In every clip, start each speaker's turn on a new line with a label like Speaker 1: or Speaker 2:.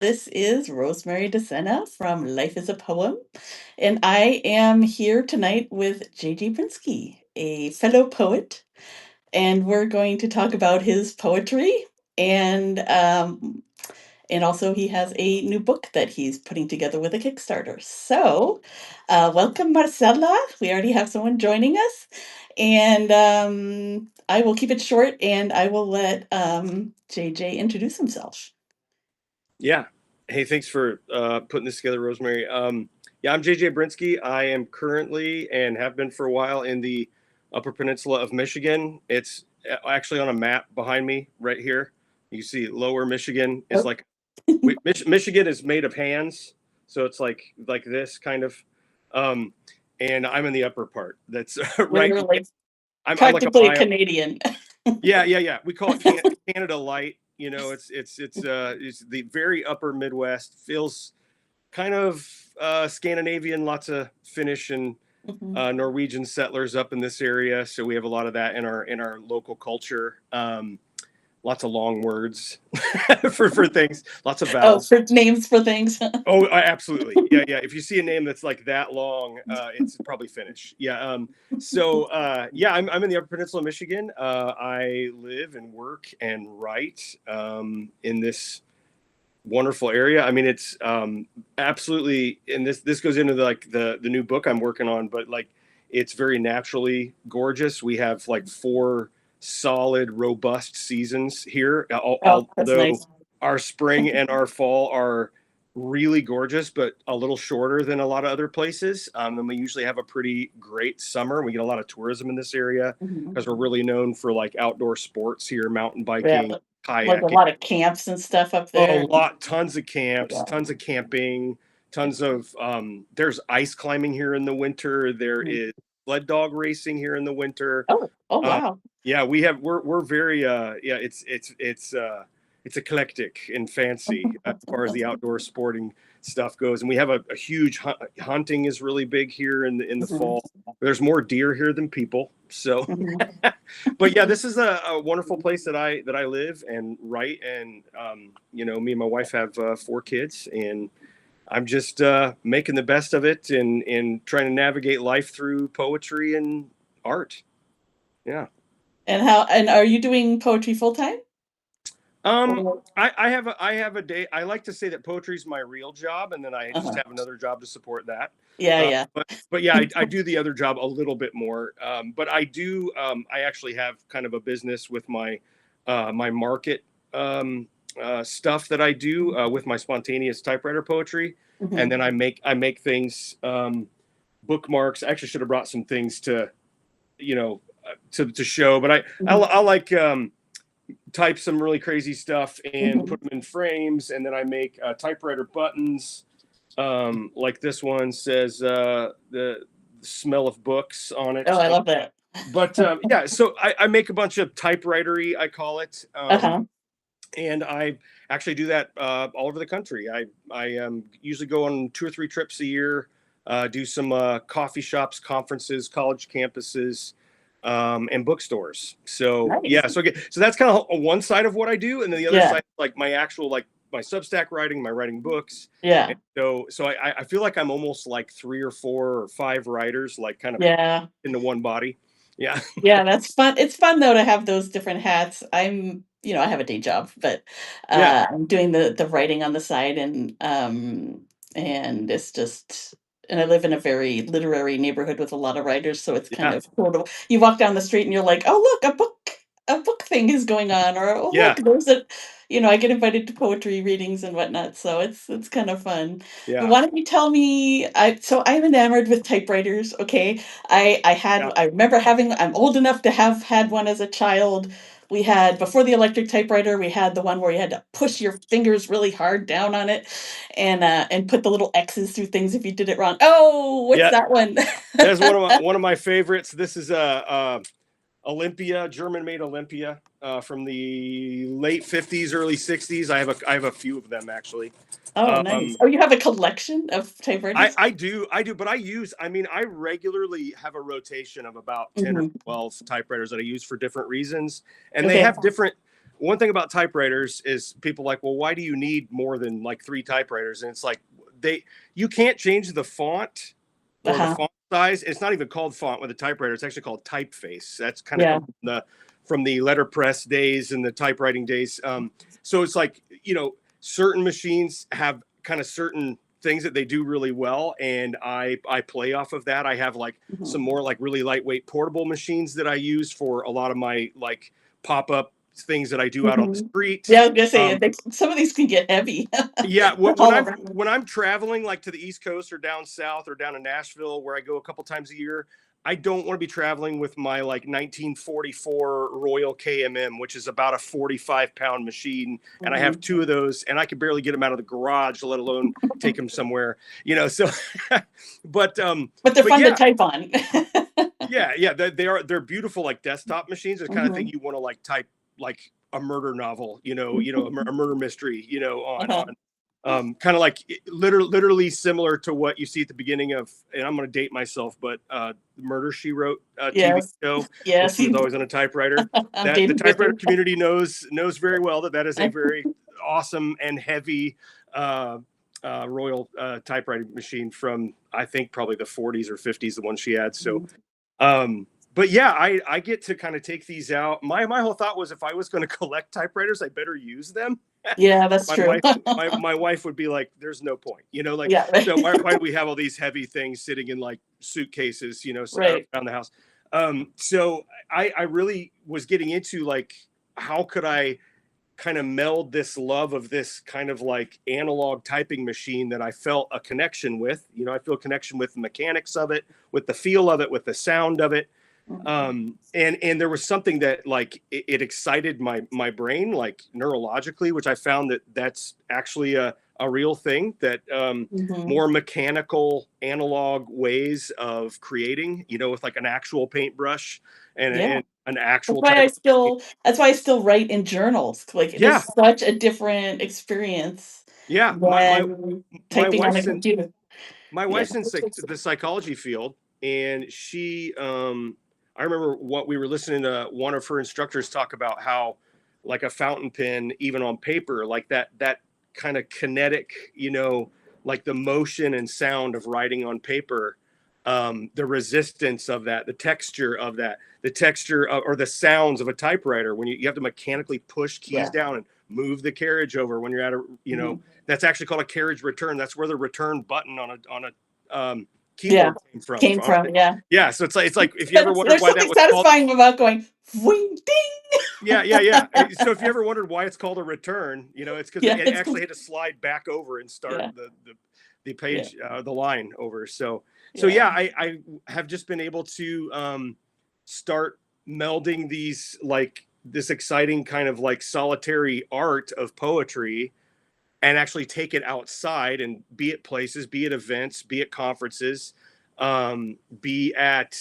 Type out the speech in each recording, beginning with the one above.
Speaker 1: This is Rosemary DeSena from Life is a Poem, and I am here tonight with JJ Brinski, a fellow poet, and we're going to talk about his poetry and also he has a new book that he's putting together with a Kickstarter. So, welcome, Marcella. We already have someone joining us, and I will keep it short, and I will let JJ introduce himself.
Speaker 2: Yeah. Hey, thanks for putting this together, Rosemary. Yeah, I'm JJ Brinski. I am currently and have been for a while in the Upper Peninsula of Michigan. It's actually on a map behind me right here. You see Lower Michigan is
Speaker 1: Oh,
Speaker 2: like Michigan is made of hands, so it's like this kind of. Um, and I'm in the upper part. That's right.
Speaker 1: literally,
Speaker 2: I'm like a
Speaker 1: practically a
Speaker 2: mile.
Speaker 1: Canadian.
Speaker 2: Yeah. We call it Canada Light. You know, it's the very upper Midwest. Feels kind of Scandinavian. Lots of Finnish and
Speaker 1: Mhm.
Speaker 2: Norwegian settlers up in this area, so we have a lot of that in our local culture. Lots of long words for things. Lots of
Speaker 1: Oh,
Speaker 2: vowels.
Speaker 1: for names for things.
Speaker 2: Oh, absolutely. Yeah. If you see a name that's like that long, it's probably Finnish. Yeah. Yeah, I'm in the Upper Peninsula of Michigan. I live and work and write in this wonderful area. I mean, it's absolutely, and this goes into the new book I'm working on, but like it's very naturally gorgeous. We have like 4 solid, robust seasons here.
Speaker 1: Oh, that's
Speaker 2: Although
Speaker 1: nice.
Speaker 2: our spring and our fall are really gorgeous, but a little shorter than a lot of other places. And we usually have a pretty great summer. We get a lot of tourism in this area
Speaker 1: Mhm.
Speaker 2: because we're really known for like outdoor sports here, mountain
Speaker 1: Yeah,
Speaker 2: biking,
Speaker 1: like a
Speaker 2: kayaking.
Speaker 1: lot of camps and stuff up
Speaker 2: Oh, a
Speaker 1: there.
Speaker 2: lot, tons of camps,
Speaker 1: Yeah.
Speaker 2: tons of camping, tons of there's ice climbing here in the winter. There
Speaker 1: Mhm.
Speaker 2: is sled dog racing here in the winter.
Speaker 1: Oh,
Speaker 2: Uh,
Speaker 1: wow.
Speaker 2: yeah, we're very yeah, it's eclectic and fancy as far as the outdoor sporting stuff goes. And we have a huge hunting is really big here in the
Speaker 1: Mhm.
Speaker 2: fall. There's more deer here than people. So
Speaker 1: Mhm.
Speaker 2: but yeah, this is a wonderful place that I live and write, and me and my wife have 4 kids, and I'm just making the best of it and trying to navigate life through poetry and art. Yeah.
Speaker 1: And are you doing poetry full time?
Speaker 2: Um,
Speaker 1: Or
Speaker 2: I have a day. I like to say that poetry is my real job, and then I just
Speaker 1: uh-huh.
Speaker 2: have another job to support that.
Speaker 1: Yeah,
Speaker 2: Uh,
Speaker 1: yeah.
Speaker 2: but yeah, I do the other job a little bit more. But I do. I actually have kind of a business with my market stuff that I do with my spontaneous typewriter poetry, and
Speaker 1: Mhm.
Speaker 2: then I make things bookmarks. I actually should have brought some things to to show, but
Speaker 1: Mhm.
Speaker 2: I like type some really crazy stuff and
Speaker 1: Mhm.
Speaker 2: put them in frames, and then I make typewriter buttons. Like this one says the smell of books on it.
Speaker 1: Oh, I love that.
Speaker 2: But yeah, so I make a bunch of typewritery, I call it,
Speaker 1: Uh-huh.
Speaker 2: and I actually do that all over the country. I usually go on 2 or 3 trips a year, do some coffee shops, conferences, college campuses, and bookstores. So
Speaker 1: Nice.
Speaker 2: yeah, so that's kind of one side of what I do, and then the other
Speaker 1: Yeah.
Speaker 2: side, like my actual like my Substack writing, my writing books. And
Speaker 1: Yeah.
Speaker 2: so I feel like I'm almost like 3 or 4 or 5 writers, like kind of
Speaker 1: Yeah.
Speaker 2: into one body. Yeah.
Speaker 1: Yeah, that's fun. It's fun though to have those different hats. I have a day job, but
Speaker 2: Yeah.
Speaker 1: I'm doing the writing on the side and it's just and I live in a very literary neighborhood with a lot of writers, so it's kind
Speaker 2: Yeah.
Speaker 1: of cool to you walk down the street and you're like, "Oh, look, a book thing is going on," or, "Oh, look,
Speaker 2: Yeah.
Speaker 1: I get invited to poetry readings and whatnot, so it's kind of fun. But
Speaker 2: Yeah.
Speaker 1: why don't you tell me so I'm enamored with typewriters, okay?
Speaker 2: Yeah.
Speaker 1: I remember I'm old enough to have had one as a child. We had before the electric typewriter, we had the one where you had to push your fingers really hard down on it and put the little X's through things if you did it wrong. Oh, what's
Speaker 2: Yeah.
Speaker 1: that one?
Speaker 2: There's one of my favorites. This is a Olympia, German-made Olympia from the late 50s, early 60s. I have a few of them actually.
Speaker 1: Oh, nice.
Speaker 2: Um,
Speaker 1: Oh, you have a collection of
Speaker 2: I
Speaker 1: typewriters?
Speaker 2: I do I do, but I regularly have a rotation of about 10 or
Speaker 1: Mhm.
Speaker 2: 12 typewriters that I use for different reasons, and they
Speaker 1: Okay.
Speaker 2: have different. one thing about typewriters is people like, well, why do you need more than like 3 typewriters? And it's like you can't change the font or the
Speaker 1: Uh-huh.
Speaker 2: font size. It's not even called font with a typewriter. It's actually called typeface. That's kind of
Speaker 1: Yeah.
Speaker 2: come from the letterpress days and the typewriting days. So it's like, certain machines have kind of certain things that they do really well, and I play off of that. I have like some more like really lightweight portable machines that I use for a lot of my like pop-up things that I do out on the street.
Speaker 1: Yeah, I was gonna say some of these can get heavy.
Speaker 2: Yeah,
Speaker 1: All around.
Speaker 2: when I'm traveling like to the East Coast or down south or down to Nashville, where I go a couple times a year, I don't want to be traveling with my like 1944 Royal KMM, which is about a 45-pound machine, and I have 2 of those, and I can barely get them out of the garage, let alone take them somewhere. So, but
Speaker 1: they're fun to type on.
Speaker 2: yeah, they're beautiful like desktop machines. The kind of thing you want to like type like a murder novel, a murder mystery, on kind of like literally similar to what you see at the beginning of, and I'm going to date myself, but Murder, She Wrote TV show.
Speaker 1: Yes,
Speaker 2: It was always on a typewriter. That the typewriter community knows very well that is a very awesome and heavy Royal typewriting machine from, I think, probably the 40s or 50s, the one she had. So but yeah, I get to kind of take these out. My whole thought was, if I was going to collect typewriters, I better use them.
Speaker 1: Yeah, that's true.
Speaker 2: My wife would be like, there's no point,
Speaker 1: right.
Speaker 2: So why do we have all these heavy things sitting in like suitcases,
Speaker 1: right.
Speaker 2: around the house? So I really was getting into like, how could I kind of meld this love of this kind of like analog typing machine that I felt a connection with. I feel a connection with the mechanics of it, with the feel of it, with the sound of it. And there was something that like it excited my brain like neurologically, which I found that's actually a real thing, that more mechanical analog ways of creating, with like an actual paintbrush and an actual
Speaker 1: that's why I still write in journals. Like, it is such a different experience than typing on a computer.
Speaker 2: My wife's in the psychology field, and she I remember what we were listening to one of her instructors talk about, how like a fountain pen, even on paper, like that kind of kinetic, like the motion and sound of writing on paper, the resistance of that, the texture of that, the texture or the sounds of a typewriter when you have to mechanically push keys down and move the carriage over when you're at a, that's actually called a carriage return. That's where the return button on a keyboard came from. Yeah. So it's like if you ever wondered why that was
Speaker 1: satisfying about going wing ding.
Speaker 2: Yeah. So if you ever wondered why it's called a return, it's because it actually had to slide back over and start the page, the line over. So I have just been able to start melding these, like this exciting kind of like solitary art of poetry, and actually take it outside and be at places, be at events, be at conferences, be at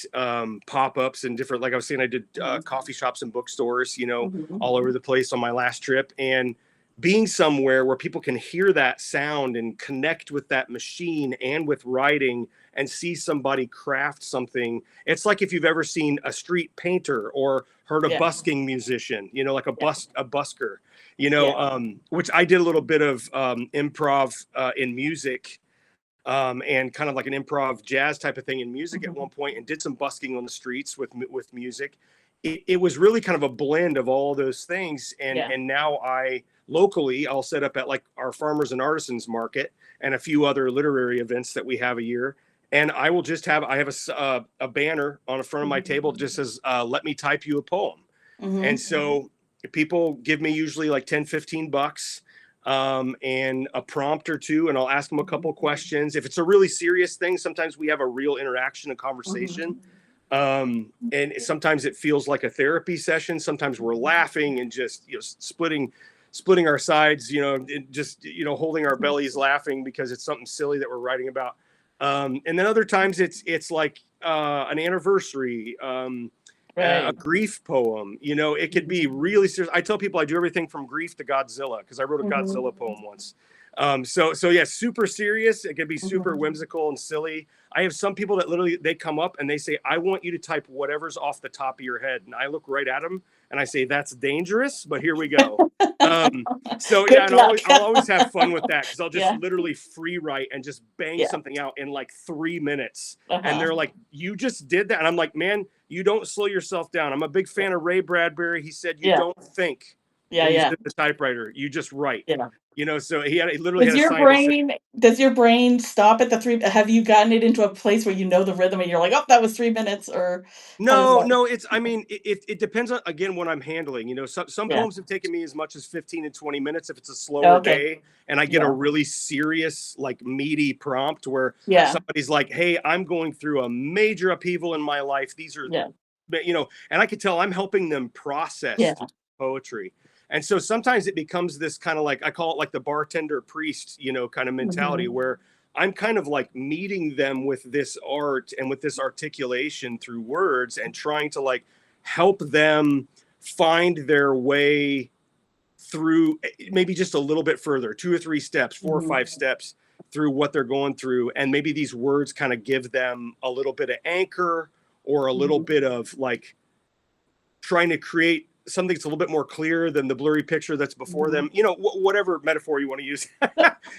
Speaker 2: pop-ups and different, like I was saying, I did coffee shops and bookstores, all over the place on my last trip, and being somewhere where people can hear that sound and connect with that machine and with writing and see somebody craft something. It's like if you've ever seen a street painter or heard a busking musician, like a busker, which I did a little bit of improv in music, and kind of like an improv jazz type of thing in music at one point, and did some busking on the streets with music. It was really kind of a blend of all those things. And now I'll set up at like our farmers and artisans market and a few other literary events that we have a year. And I will just have a banner on the front of my table that just says, let me type you a poem. And so people give me usually like $10-15 and a prompt or two, and I'll ask them a couple questions. If it's a really serious thing, sometimes we have a real interaction and conversation. And sometimes it feels like a therapy session. Sometimes we're laughing and just, splitting our sides, just, holding our bellies laughing because it's something silly that we're writing about. And then other times it's like an anniversary, a grief poem. It could be really serious. I tell people I do everything from grief to Godzilla, because I wrote a Godzilla poem once. So yeah, super serious. It could be super whimsical and silly. I have some people that literally, they come up and they say, I want you to type whatever's off the top of your head. And I look right at them and I say that's dangerous, but here we go. So yeah,
Speaker 1: Good
Speaker 2: and
Speaker 1: luck.
Speaker 2: I'll always have fun with that, because I'll just
Speaker 1: Yeah.
Speaker 2: literally free write and just bang
Speaker 1: Yeah.
Speaker 2: something out in like 3 minutes. And
Speaker 1: Uh-huh.
Speaker 2: they're like, you just did that? And I'm like, man, you don't slow yourself down. I'm a big fan of Ray Bradbury. He said, you
Speaker 1: Yeah.
Speaker 2: don't think
Speaker 1: Yeah.
Speaker 2: when you
Speaker 1: Yeah.
Speaker 2: sit at the typewriter, you just write.
Speaker 1: Yeah.
Speaker 2: So he literally had a scientist.
Speaker 1: Does your brain stop at the 3? Have you gotten it into a place where you know the rhythm and you're like, "Oh, that was 3 minutes," or how does that?
Speaker 2: No, I mean, it depends on, again, what I'm handling. Some
Speaker 1: Yeah.
Speaker 2: poems have taken me as much as 15 and 20 minutes if it's a slower
Speaker 1: Okay.
Speaker 2: day and I get a
Speaker 1: Yeah.
Speaker 2: really serious, like meaty prompt where
Speaker 1: Yeah.
Speaker 2: somebody's like, hey, I'm going through a major upheaval in my life. These are,
Speaker 1: Yeah.
Speaker 2: and I could tell I'm helping them process
Speaker 1: Yeah.
Speaker 2: through poetry. And so sometimes it becomes this kind of like, I call it like the bartender priest, kind of mentality,
Speaker 1: Mhm.
Speaker 2: where I'm kind of like meeting them with this art and with this articulation through words, and trying to like help them find their way through, maybe just a little bit further, 2 or 3 steps, 4 or
Speaker 1: Mhm.
Speaker 2: 5 steps through what they're going through. And maybe these words kind of give them a little bit of anchor, or a little
Speaker 1: Mhm.
Speaker 2: bit of like trying to create something that's a little bit more clear than the blurry picture that's before
Speaker 1: Mhm.
Speaker 2: them, whatever metaphor you want to use.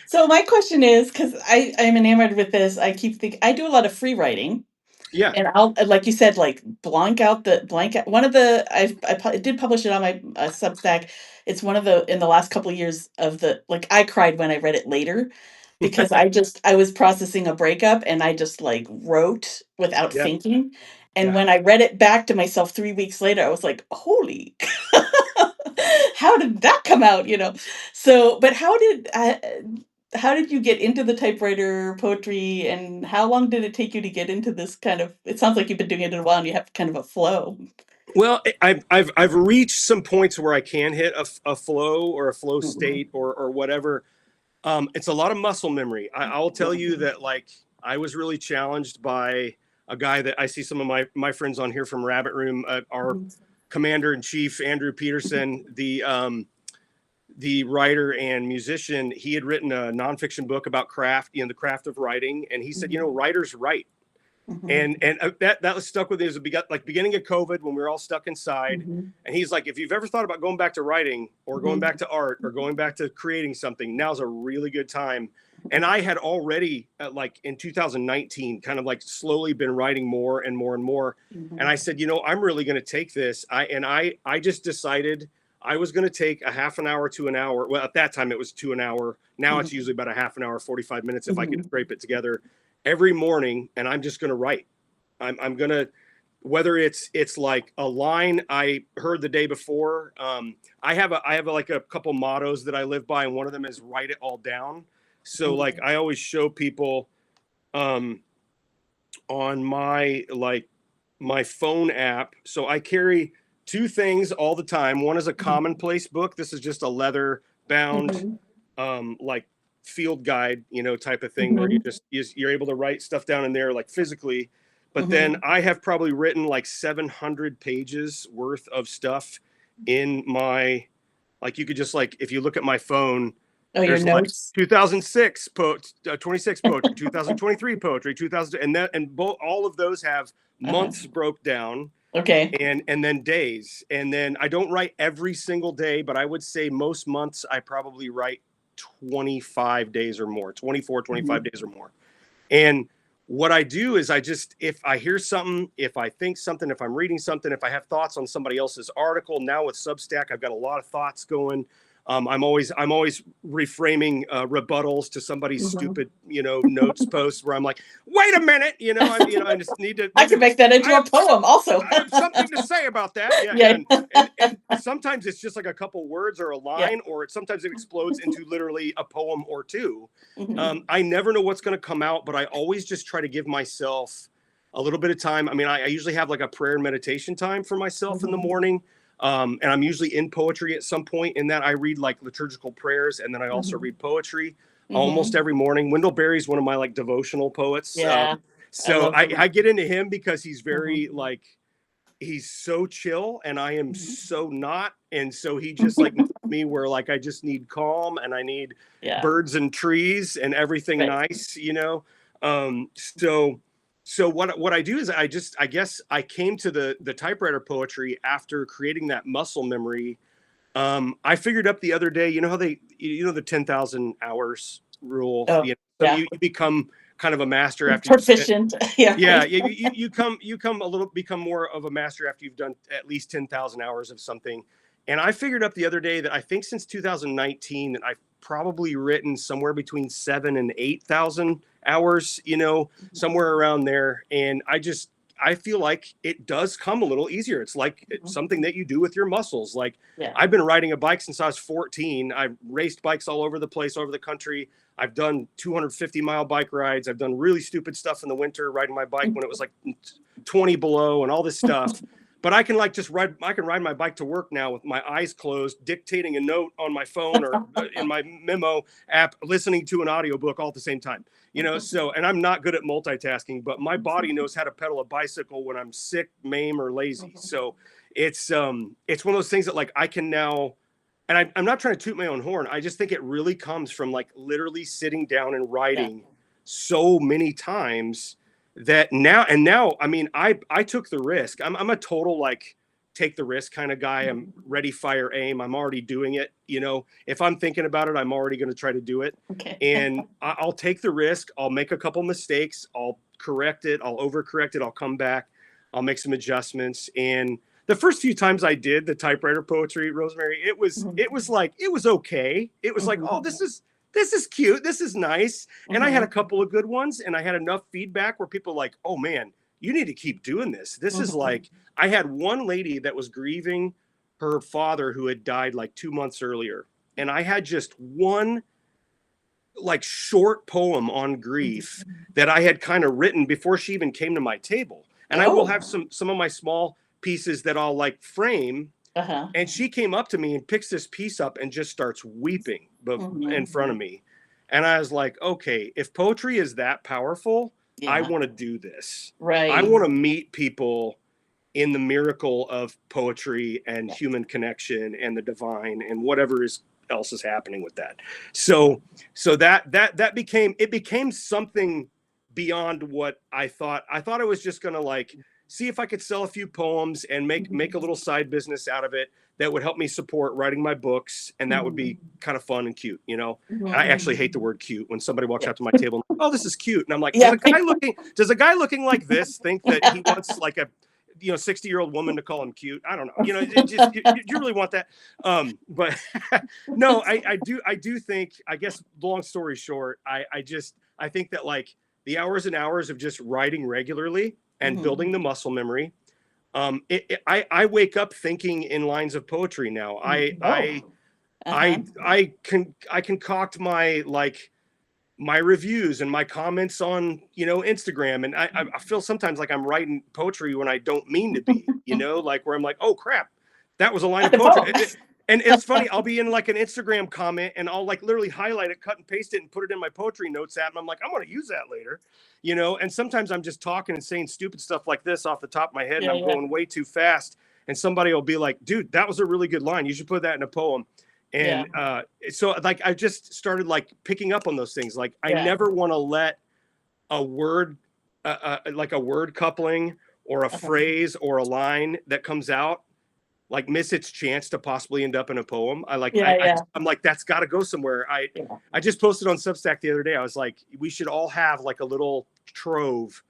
Speaker 1: So my question is, because I'm enamored with this, I keep thinking I do a lot of free writing.
Speaker 2: Yeah.
Speaker 1: And I'll like you said, like, blank out one of the I did publish it on my, Substack. It's one of the in the last couple of years of the like, I cried when I read it later because I was processing a breakup and I just, like, wrote without
Speaker 2: Yeah.
Speaker 1: thinking, and
Speaker 2: Yeah.
Speaker 1: when I read it back to myself 3 weeks later, I was like, "Holy how did that come out?" So, but how did you get into the typewriter poetry, and how long did it take you to get into this kind of it sounds like you've been doing it in a while and you have kind of a flow.
Speaker 2: Well, I've reached some points where I can hit a flow, or a flow
Speaker 1: Mhm.
Speaker 2: state, or whatever. It's a lot of muscle memory. I'll tell you
Speaker 1: Mhm.
Speaker 2: that, like, I was really challenged by a guy that I see some of my friends on here from Rabbit Room, our
Speaker 1: Mhm.
Speaker 2: commander in chief, Andrew Peterson, the writer and musician. He had written a nonfiction book about craft, the craft of writing, and he said,
Speaker 1: Mhm.
Speaker 2: writers write.
Speaker 1: Mhm.
Speaker 2: And that was stuck with me as like beginning of COVID, when we were all stuck inside.
Speaker 1: Mhm.
Speaker 2: And he's like, if you've ever thought about going back to writing, or going
Speaker 1: Mhm.
Speaker 2: back to art, or going back to creating something, now's a really good time. And I had already, like in 2019, kind of like slowly been writing more and more and more. And
Speaker 1: Mhm.
Speaker 2: I said, I'm really going to take this. I just decided I was going to take a half an hour to an hour. Well, at that time it was to an hour. Now it's
Speaker 1: Mhm.
Speaker 2: usually about a half an hour, 45 minutes if I can
Speaker 1: Mhm.
Speaker 2: scrape it together, every morning. And I'm just going to write. I'm going to, whether it's like a line I heard the day before. I have like a couple mottos that I live by, and one of them is write it all down. So like
Speaker 1: Mhm.
Speaker 2: I always show people, um, on my phone app. So I carry 2 things all the time. One is a
Speaker 1: Mhm.
Speaker 2: commonplace book. This is just a leather bound,
Speaker 1: Mhm.
Speaker 2: like field guide, type of thing, where
Speaker 1: Mhm.
Speaker 2: you're able to write stuff down in there, like physically. But then
Speaker 1: Mhm.
Speaker 2: I have probably written like 700 pages worth of stuff in my, like, you could just, like, if you look at my phone,
Speaker 1: Oh, your
Speaker 2: there's like
Speaker 1: notes?
Speaker 2: 2006 26 poetry, 2023 poetry, 2000, and both, all of those have
Speaker 1: Uh-huh.
Speaker 2: months broke down,
Speaker 1: Okay.
Speaker 2: and then days. And then I don't write every single day, but I would say most months I probably write 25 days or more, 24, 25
Speaker 1: Mhm.
Speaker 2: days or more. And what I do is, if I hear something, if I think something, if I'm reading something, if I have thoughts on somebody else's article. Now with Substack, I've got a lot of thoughts going. I'm always reframing rebuttals to somebody's
Speaker 1: Mhm.
Speaker 2: stupid, notes posts, where I'm like, wait a minute, I just need to
Speaker 1: I
Speaker 2: need to
Speaker 1: could make that
Speaker 2: I
Speaker 1: into
Speaker 2: have
Speaker 1: a poem also.
Speaker 2: I have something to say about that. Yeah, yeah.
Speaker 1: Yeah.
Speaker 2: And sometimes it's just like a couple words or a
Speaker 1: Yeah.
Speaker 2: line, or sometimes it explodes into literally a poem or two.
Speaker 1: Mhm.
Speaker 2: I never know what's going to come out, but I always just try to give myself a little bit of time. I mean, I usually have like a prayer and meditation time for myself in the
Speaker 1: Mhm.
Speaker 2: morning. And I'm usually in poetry at some point in that. I read like liturgical prayers, and then I also
Speaker 1: Mhm.
Speaker 2: read poetry almost
Speaker 1: Mhm.
Speaker 2: every morning. Wendell Berry's one of my like devotional poets.
Speaker 1: Yeah. I
Speaker 2: So
Speaker 1: love
Speaker 2: I
Speaker 1: them.
Speaker 2: get into him because he's very
Speaker 1: Mhm.
Speaker 2: like, he's so chill, and I am
Speaker 1: Mhm.
Speaker 2: so not. And so he just like meets me where, like, I just need calm, and I need
Speaker 1: Yeah.
Speaker 2: birds and trees and everything
Speaker 1: Right.
Speaker 2: nice. So So what I do is I guess I came to the typewriter poetry after creating that muscle memory. I figured up the other day, you know how the 10,000 hours rule.
Speaker 1: Oh,
Speaker 2: You know,
Speaker 1: yeah.
Speaker 2: you become kind of a master after you've spent.
Speaker 1: Proficient. Yeah,
Speaker 2: Yeah,
Speaker 1: right.
Speaker 2: you become more of a master after you've done at least 10,000 hours of something. And I figured up the other day that I think since 2019 that I've probably written somewhere between 7 and 8,000 hours, somewhere around there. And I feel like it does come a little easier. It's like
Speaker 1: Mhm.
Speaker 2: something that you do with your muscles. Like
Speaker 1: Yeah.
Speaker 2: I've been riding a bike since I was 14. I've raced bikes all over the place, over the country. I've done 250-mile bike rides. I've done really stupid stuff in the winter, riding my bike when it was like 20 below and all this stuff. But I can ride my bike to work now with my eyes closed, dictating a note on my phone or in my memo app, listening to an audiobook all at the same time. And I'm not good at multitasking, but my body knows how to pedal a bicycle when I'm sick, maim, or lazy. So it's one of those things that like I can now, and I'm not trying to toot my own horn. I just think it really comes from like literally sitting down and
Speaker 1: Yeah.
Speaker 2: writing so many times that now I mean I took the risk. I'm a total like take the risk kind of guy. I'm ready, fire, aim. I'm already doing it. If I'm thinking about it, I'm already going to try to do it.
Speaker 1: Okay.
Speaker 2: And I'll take the risk. I'll make a couple mistakes. I'll correct it. I'll overcorrect it. I'll come back. I'll make some adjustments. And the first few times I did the typewriter poetry, Rosemary, it was okay. It was like, oh, this is cute. This is nice. And I had a couple of good ones, and I had enough feedback where people like, oh man, you need to keep doing this. This is like, I had one lady that was grieving her father who had died like 2 months earlier. And I had just one like short poem on grief that I had kind of written before she even came to my table. And I will
Speaker 1: Oh.
Speaker 2: have some of my small pieces that I'll like frame.
Speaker 1: Uh-huh.
Speaker 2: And she came up to me and picks this piece up and just starts weeping in front of me. And I was like, okay, if poetry is that powerful, I
Speaker 1: Yeah.
Speaker 2: want to do this. I
Speaker 1: Right.
Speaker 2: want to meet people in the miracle of poetry and
Speaker 1: Yeah.
Speaker 2: human connection and the divine and whatever else is happening with that. So that became something beyond what I thought. I thought I was just gonna like see if I could sell a few poems and make a little side business out of it that would help me support writing my books, and that would be kind of fun and cute. I actually hate the word cute when somebody walks
Speaker 1: Yeah.
Speaker 2: up to my table and, oh, this is cute, and I'm like,
Speaker 1: Yeah.
Speaker 2: does a guy looking like this think that he wants like a 60-year-old woman to call him cute? I don't know. It just you really want that? But no, I do think, I guess, long story short, I think that like the hours and hours of just writing regularly and building the muscle memory. I wake up thinking in lines of poetry now.
Speaker 1: Oh. Uh-huh.
Speaker 2: I concoct my like my reviews and my comments on Instagram, and I feel sometimes like I'm writing poetry when I don't mean to be, like where I'm like, oh crap, that was a line of
Speaker 1: That's a
Speaker 2: poetry.
Speaker 1: poem.
Speaker 2: And it's funny, I'll be in like an Instagram comment and I'll like literally highlight it, cut and paste it, and put it in my poetry notes app, and I'm like, I'm going to use that later. And sometimes I'm just talking and saying stupid stuff like this off the top of my head, and
Speaker 1: Yeah,
Speaker 2: I'm
Speaker 1: yeah.
Speaker 2: going way too fast, and somebody will be like, dude, that was a really good line, you should put that in a poem.
Speaker 1: Yeah.
Speaker 2: And so like I just started like picking up on those things. Like I
Speaker 1: Yeah.
Speaker 2: never want to let a word like a word coupling or a
Speaker 1: Uh-huh.
Speaker 2: phrase or a line that comes out like miss its chance to possibly end up in a poem.
Speaker 1: Yeah, yeah.
Speaker 2: I'm like, that's got to go somewhere.
Speaker 1: Yeah.
Speaker 2: I just posted on Substack the other day. I was like, we should all have like a little trove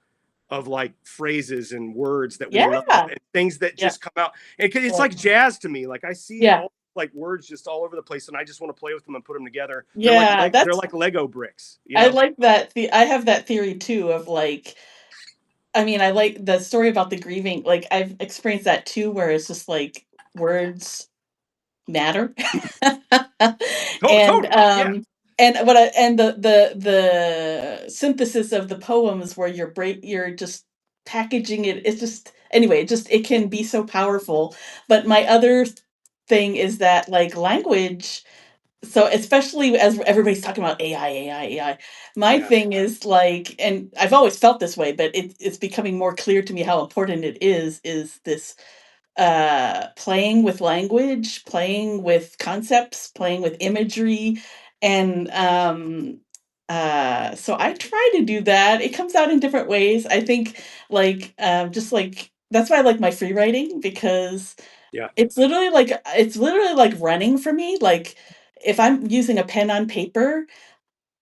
Speaker 2: of like phrases and words that we love
Speaker 1: Yeah.
Speaker 2: and things that
Speaker 1: Yeah.
Speaker 2: just come out. And it's
Speaker 1: Yeah.
Speaker 2: like jazz to me. Like I see
Speaker 1: Yeah.
Speaker 2: all like words just all over the place, and I just want to play with them and put them together.
Speaker 1: Yeah.
Speaker 2: They're
Speaker 1: That's
Speaker 2: like Lego bricks, you
Speaker 1: I
Speaker 2: know?
Speaker 1: like that. I have that theory too of like, I mean, I like the story about the grieving. Like I've experienced that too, where it's just like words matter. and
Speaker 2: Totally. Yeah.
Speaker 1: the synthesis of the poems where you're just packaging it. It's just anyway, it can be so powerful. But my other thing is that like language, so especially as everybody's talking about AI, AI, AI, my
Speaker 2: Yeah.
Speaker 1: thing is like, and I've always felt this way, but it's becoming more clear to me how important it is this playing with language, playing with concepts, playing with imagery, and So I try to do that. It comes out in different ways. I think just like that's why I like my free writing because
Speaker 2: Yeah.
Speaker 1: it's literally like running for me. Like if I'm using a pen on paper,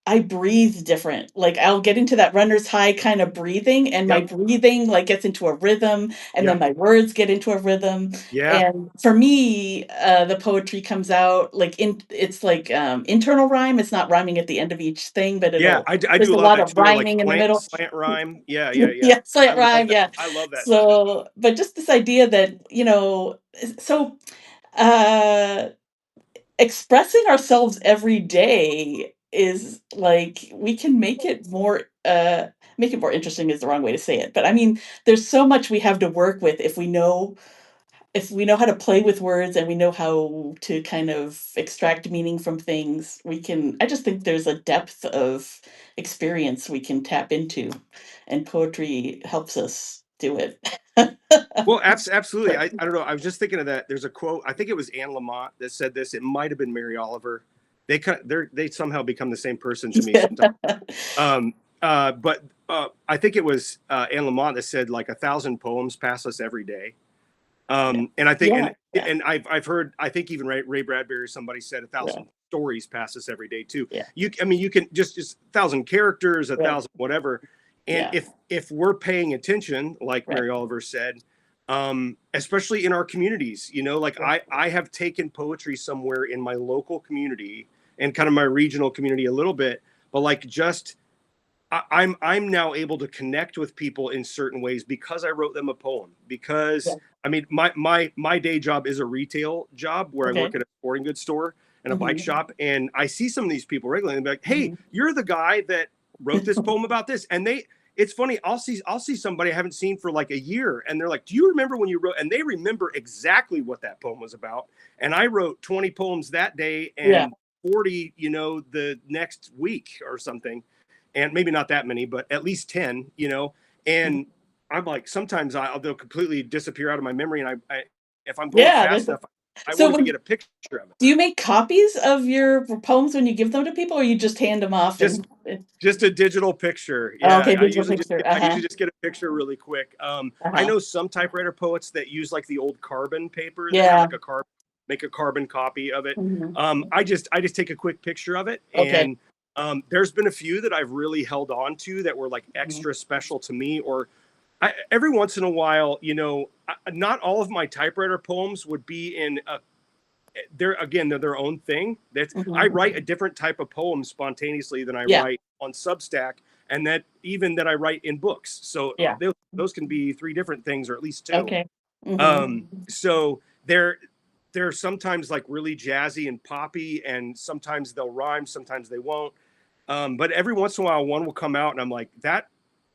Speaker 1: I breathe different. Like, I'll get into that runner's high kind of breathing, and my
Speaker 2: Yep.
Speaker 1: breathing, like, gets into a rhythm, and
Speaker 2: Yeah.
Speaker 1: then my words get into a rhythm,
Speaker 2: Yeah.
Speaker 1: and for me, the poetry comes out, like, it's like, internal rhyme, it's not rhyming at the end of each thing, but
Speaker 2: Yeah. I
Speaker 1: there's
Speaker 2: do
Speaker 1: a
Speaker 2: a lot of
Speaker 1: lot
Speaker 2: that
Speaker 1: of
Speaker 2: too, or like
Speaker 1: rhyming in the middle.
Speaker 2: slant rhyme. Yeah. Yeah. Yeah.
Speaker 1: Yeah,
Speaker 2: I
Speaker 1: slant
Speaker 2: love
Speaker 1: rhyme,
Speaker 2: that.
Speaker 1: yeah.
Speaker 2: I love that stuff.
Speaker 1: So but just this idea that, uh expressing ourselves every day is like we can make it more interesting is the wrong way to say it. But I mean, there's so much we have to work with if we know how to play with words and we know how to kind of extract meaning from things, I just think there's a depth of experience we can tap into, and poetry helps us do it.
Speaker 2: Well, absolutely. I don't know. I was just thinking of that. There's a quote. I think it was Anne Lamott that said this. It might have been Mary Oliver. They somehow become the same person to me sometimes. Um, but I think it was Anne Lamott that said like 1,000 poems pass us every day. And I think
Speaker 1: Yeah, yeah,
Speaker 2: and I've heard, I think even Ray Bradbury, somebody said a
Speaker 1: yeah,
Speaker 2: thousand stories pass us every day too.
Speaker 1: yeah,
Speaker 2: I mean, you can just 1,000 characters, a
Speaker 1: right,
Speaker 2: thousand whatever. And
Speaker 1: yeah,
Speaker 2: if we're paying attention, like
Speaker 1: right,
Speaker 2: Mary Oliver said, especially in our communities, like
Speaker 1: yeah,
Speaker 2: I have taken poetry somewhere in my local community and kind of my regional community a little bit, but like just I'm now able to connect with people in certain ways because I wrote them a poem.
Speaker 1: yeah,
Speaker 2: Because I mean, my day job is a retail job where I
Speaker 1: okay.
Speaker 2: work at a sporting goods store and a bike
Speaker 1: Mhm,
Speaker 2: shop, and I see some of these people regularly and be like, "Hey,
Speaker 1: mhm.
Speaker 2: you're the guy that wrote this poem about this," and they. It's funny. I'll see somebody I haven't seen for like a year, and they're like, "Do you remember when you wrote?" And they remember exactly what that poem was about. And I wrote 20 poems that day
Speaker 1: Yeah,
Speaker 2: and 40, the next week or something, and maybe not that many, but at least 10,
Speaker 1: mhm.
Speaker 2: and I'm like, sometimes they'll completely disappear out of my memory. And if I'm going
Speaker 1: Yeah,
Speaker 2: fast enough, I
Speaker 1: so
Speaker 2: won't even
Speaker 1: when
Speaker 2: get a picture of it.
Speaker 1: do you make copies of your poems when you give them to people, or you just hand them off
Speaker 2: Just,
Speaker 1: and
Speaker 2: just a digital picture.
Speaker 1: oh,
Speaker 2: Yeah.
Speaker 1: okay, digital picture,
Speaker 2: I
Speaker 1: uh-huh,
Speaker 2: usually just get a picture really quick. I
Speaker 1: uh-huh.
Speaker 2: know some typewriter poets that use like the old carbon paper that have
Speaker 1: Yeah,
Speaker 2: like make a carbon copy of it.
Speaker 1: mhm,
Speaker 2: I just take a quick picture of it,
Speaker 1: okay,
Speaker 2: and there's been a few that I've really held on to that were like
Speaker 1: mhm,
Speaker 2: extra special to me, or every once in a while, not all of my typewriter poems would be in a. They're their own thing. I
Speaker 1: mhm,
Speaker 2: write a different type of poem spontaneously than I
Speaker 1: yeah,
Speaker 2: write on Substack, and that I write in books. So
Speaker 1: yeah,
Speaker 2: those can be three different things, or at least two.
Speaker 1: okay, mhm,
Speaker 2: So they're sometimes like really jazzy and poppy, and sometimes they'll rhyme, sometimes they won't. But every once in a while, one will come out, and I'm like, that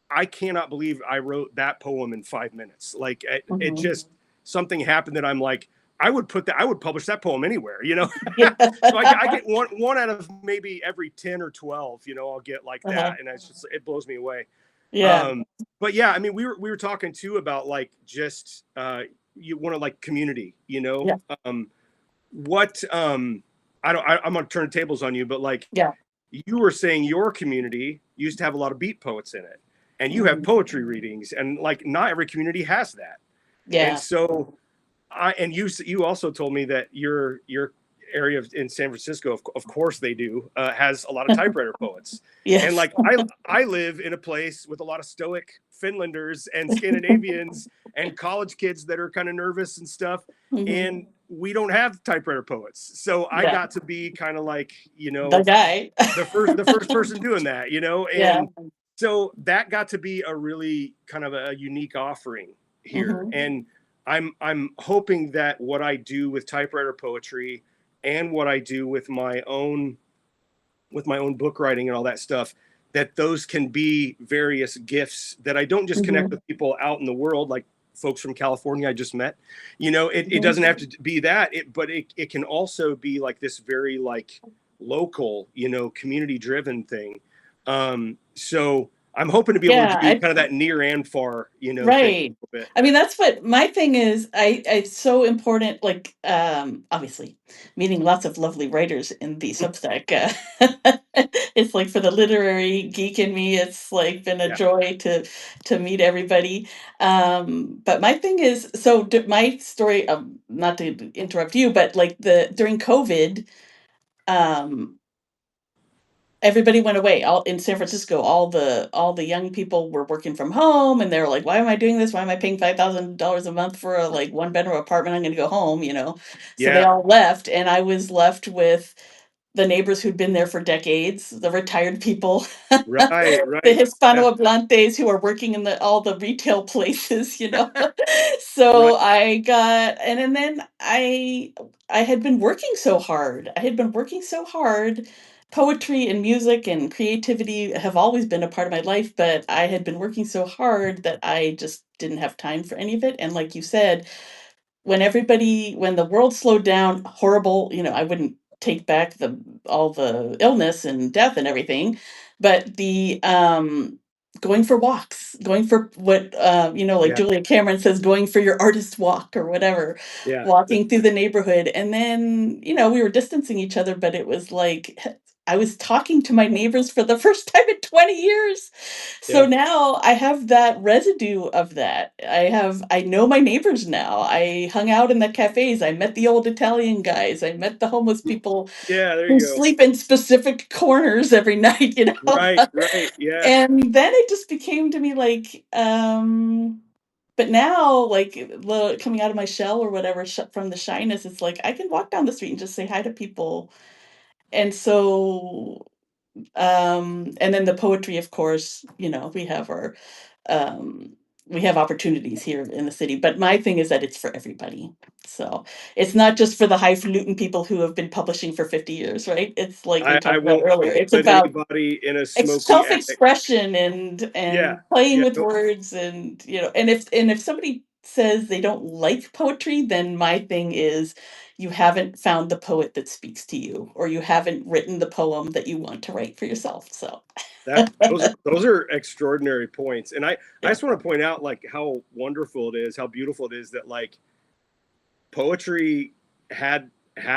Speaker 2: I cannot believe I wrote that poem in 5 minutes. Like it
Speaker 1: mhm,
Speaker 2: just something happened that I'm like, I would publish that poem anywhere.
Speaker 1: yeah,
Speaker 2: So I get one out of maybe every 10 or 12, I'll get like
Speaker 1: uh-huh,
Speaker 2: that. And it blows me away.
Speaker 1: yeah,
Speaker 2: Um, but yeah, I mean, we were talking too about like just you want to like community,
Speaker 1: yeah,
Speaker 2: um, what I'm gonna turn tables on you, but like
Speaker 1: yeah,
Speaker 2: you were saying your community used to have a lot of beat poets in it, and you have
Speaker 1: mhm,
Speaker 2: poetry readings, and like not every community has that. And
Speaker 1: yeah,
Speaker 2: so you also told me that your area in San Francisco, of course they do, has a lot of typewriter poets. And
Speaker 1: yes,
Speaker 2: like I live in a place with a lot of stoic Finlanders and Scandinavians and college kids that are kind of nervous and stuff,
Speaker 1: mhm,
Speaker 2: and we don't have typewriter poets. So I
Speaker 1: yeah,
Speaker 2: got to be kind of like,
Speaker 1: the guy.
Speaker 2: the first person doing that,
Speaker 1: Yeah,
Speaker 2: and so that got to be a really kind of a unique offering here.
Speaker 1: mhm,
Speaker 2: And I'm hoping that what I do with typewriter poetry and what I do with my own book writing and all that stuff, that those can be various gifts that I don't just connect
Speaker 1: mhm,
Speaker 2: with people out in the world, like folks from California I just met. It
Speaker 1: mhm,
Speaker 2: doesn't have to be that, but it can also be like this very like local, community driven thing. So I'm hoping to be able to
Speaker 1: yeah,
Speaker 2: do kind of that near and far, thing
Speaker 1: right.
Speaker 2: a little bit.
Speaker 1: I mean, that's what my thing is. It's so important, like, obviously, meeting lots of lovely writers in the Substack, It's like for the literary geek in me, it's like been a
Speaker 2: Yeah.
Speaker 1: joy to meet everybody. But my thing is, so my story, not to interrupt you, but like during COVID, um, everybody went away. All in San Francisco, all the young people were working from home, and they're like, "Why am I doing this? Why am I paying $5,000 a month for a like one bedroom apartment? I'm going to go home," you know. So they
Speaker 2: Yeah.
Speaker 1: all left, and I was left with the neighbors who'd been there for decades, the retired people,
Speaker 2: Right.
Speaker 1: the
Speaker 2: Right. Yeah.
Speaker 1: Hispanohablantes who are working in all the retail places, you know.
Speaker 2: Right.
Speaker 1: So I got, and then I had been working so hard. I had been working so hard. Poetry and music and creativity have always been a part of my life, but I had been working so hard that I just didn't have time for any of it. And like you said, when the world slowed down, horrible, you know, I wouldn't take back all the illness and death and everything, but the going for walks, going for what you know, like
Speaker 2: Yeah.
Speaker 1: Julia Cameron says, going for your artist walk or whatever,
Speaker 2: Yeah.
Speaker 1: walking through the neighborhood. And then, you know, we were distancing each other, but it was like I was talking to my neighbors for the first time in 20 years. So
Speaker 2: Yeah.
Speaker 1: now I have that residue of that. I know my neighbors now. I hung out in the cafes. I met the old Italian guys. I met the homeless people
Speaker 2: Yeah. There
Speaker 1: who
Speaker 2: you go.
Speaker 1: sleep in specific corners every night, you know.
Speaker 2: Right. Right. Yeah.
Speaker 1: And then it just became to me like, but now, like coming out of my shell or whatever, from the shyness, it's like I can walk down the street and just say hi to people. And so and then the poetry, of course, you know, um, we have opportunities here in the city, but my thing is that it's for everybody. So it's not just for the highfalutin people who have been publishing for 50 years, right? It's like we
Speaker 2: I
Speaker 1: talked about
Speaker 2: won't. I
Speaker 1: earlier.
Speaker 2: won't
Speaker 1: It's
Speaker 2: let
Speaker 1: about
Speaker 2: anybody in a smoky attic.
Speaker 1: self-expression
Speaker 2: Yeah.
Speaker 1: and playing
Speaker 2: Yeah.
Speaker 1: with
Speaker 2: No,
Speaker 1: words, and you know, and if somebody says they don't like poetry, then my thing is you haven't found the poet that speaks to you, or you haven't written the poem that you want to write for yourself. So
Speaker 2: that those are extraordinary points, and I
Speaker 1: yeah.
Speaker 2: just want to point out like how wonderful it is, how beautiful it is that like poetry had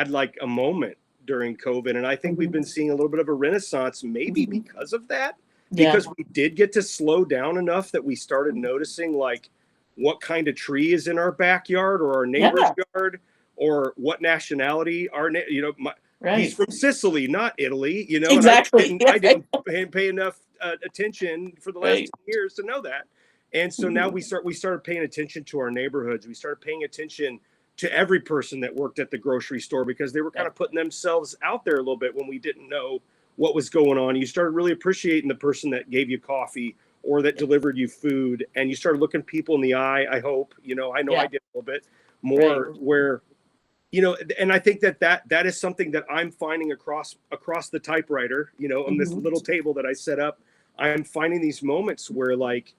Speaker 2: like a moment during COVID, and I think we've
Speaker 1: Mhm.
Speaker 2: been seeing a little bit of a renaissance, maybe
Speaker 1: Mhm.
Speaker 2: because of that,
Speaker 1: Yeah.
Speaker 2: because we did get to slow down enough that we started noticing like what kind of tree is in our backyard or our neighbor's
Speaker 1: Yeah.
Speaker 2: yard, or what nationality you know, he's
Speaker 1: Right.
Speaker 2: from Sicily, not Italy, you know, and
Speaker 1: Exactly. Yeah,
Speaker 2: I
Speaker 1: right.
Speaker 2: didn't pay enough attention for the last
Speaker 1: Right.
Speaker 2: 10 years to know that. And so now
Speaker 1: Mhm.
Speaker 2: we started paying attention to our neighborhoods. We started paying attention to every person that worked at the grocery store, because they were kind
Speaker 1: Yeah.
Speaker 2: of putting themselves out there a little bit when we didn't know what was going on. You started really appreciating the person that gave you coffee or that
Speaker 1: Yeah.
Speaker 2: delivered you food, and you started looking people in the eye. I hope, you know, I know I
Speaker 1: Yeah.
Speaker 2: did a little bit
Speaker 1: Right.
Speaker 2: more, where, you know, and I think that is something that I'm finding across the typewriter, you know, on this
Speaker 1: Mhm.
Speaker 2: little table that I set up. I'm finding these moments where like,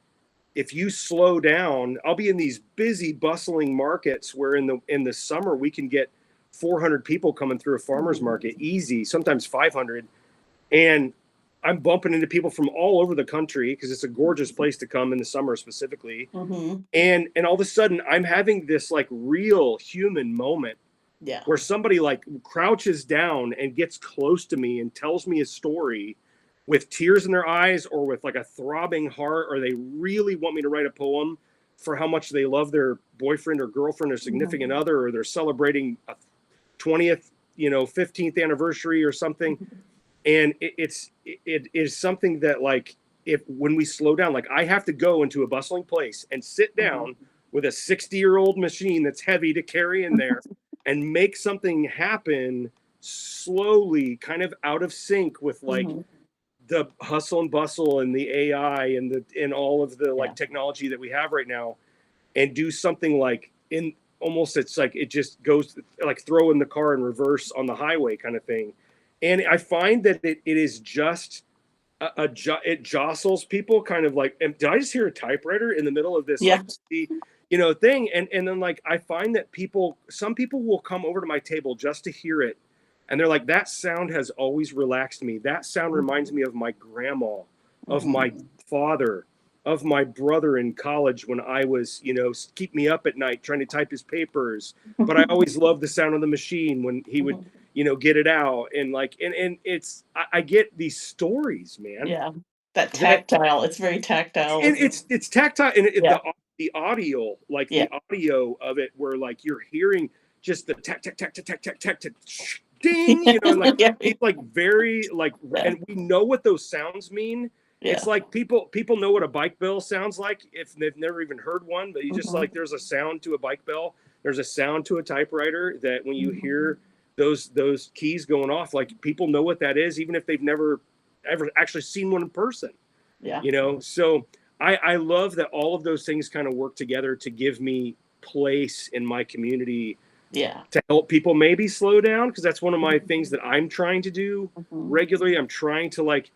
Speaker 2: if you slow down, I'll be in these busy, bustling markets where in the summer we can get 400 people coming through a farmer's
Speaker 1: Mhm.
Speaker 2: market easy, sometimes 500, and I'm bumping into people from all over the country because it's a gorgeous place to come in the summer specifically.
Speaker 1: Mhm.
Speaker 2: And all of a sudden I'm having this like real human moment
Speaker 1: Yeah.
Speaker 2: where somebody like crouches down and gets close to me and tells me a story with tears in their eyes or with like a throbbing heart, or they really want me to write a poem for how much they love their boyfriend or girlfriend or
Speaker 1: Mhm.
Speaker 2: significant other, or they're celebrating a 20th, you know, 15th anniversary or something.
Speaker 1: Mhm.
Speaker 2: And it is something that like, if when we slow down, like I have to go into a bustling place and sit
Speaker 1: Mhm.
Speaker 2: down with a 60-year-old machine that's heavy to carry in there and make something happen slowly, kind of out of sync with like
Speaker 1: Mhm.
Speaker 2: the hustle and bustle and the AI and the and all of the
Speaker 1: Yeah.
Speaker 2: like technology that we have right now, and do something like in almost, it's like it just goes like throw in the car in reverse on the highway kind of thing. And I find that it is just it jostles people kind of like, did I just hear a typewriter in the middle of this like,
Speaker 1: Yeah.
Speaker 2: you know, thing? And then like I find that some people will come over to my table just to hear it, and they're like, that sound has always relaxed me. That sound reminds
Speaker 1: Mhm.
Speaker 2: me of my grandma, of my
Speaker 1: Mhm.
Speaker 2: father, of my brother in college when I was, you know, keep me up at night trying to type his papers. But I always loved the sound of the machine when he would,
Speaker 1: Mhm.
Speaker 2: get it out. And like, and it's, I get these stories, man,
Speaker 1: Yeah. That
Speaker 2: that,
Speaker 1: tactile. It's very tactile
Speaker 2: and
Speaker 1: with
Speaker 2: it's tactile, and
Speaker 1: yeah.
Speaker 2: the audio, like
Speaker 1: Yeah.
Speaker 2: the audio of it, where like you're hearing just the tack tack tack tack tack tack tack tack, ding, and like
Speaker 1: Yeah.
Speaker 2: these like very like,
Speaker 1: Yeah.
Speaker 2: and we know what those sounds mean. It's
Speaker 1: Yeah.
Speaker 2: like people know what a bike bell sounds like if they've never even heard one, but you just like, there's a sound to a bike bell, there's a sound to a typewriter, that when you hear those keys going off, like people know what that is, even if they've never ever actually seen one in person.
Speaker 1: Yeah.
Speaker 2: So I love that all of those things kind of work together to give me place in my community,
Speaker 1: Yeah.
Speaker 2: to help people maybe slow down, because that's one of my things that I'm trying to do regularly. I'm trying to like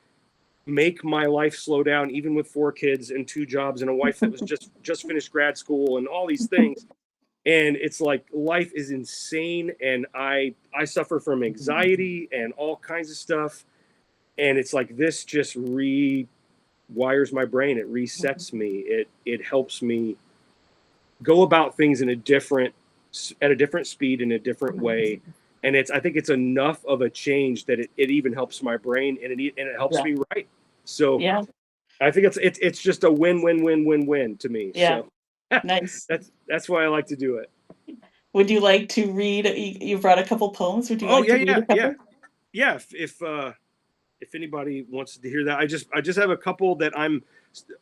Speaker 2: make my life slow down, even with 4 kids and 2 jobs and a wife that was just finished grad school and all these things. And it's like life is insane, and I suffer from anxiety and all kinds of stuff, and it's like this just wires my brain. It resets me. It helps me go about things in at a different speed, in a different way. And I think it's enough of a change that it even helps my brain, and it helps
Speaker 1: Yeah.
Speaker 2: me write. So
Speaker 1: Yeah.
Speaker 2: I think it's just a win to me.
Speaker 1: Yeah.
Speaker 2: So
Speaker 1: Nice.
Speaker 2: that's why I like to do it.
Speaker 1: Would you like to read you brought a couple poems. Would you
Speaker 2: Oh
Speaker 1: like
Speaker 2: yeah,
Speaker 1: to read
Speaker 2: yeah,
Speaker 1: a
Speaker 2: yeah,
Speaker 1: couple?
Speaker 2: yeah. If anybody wants to hear that, I just have a couple that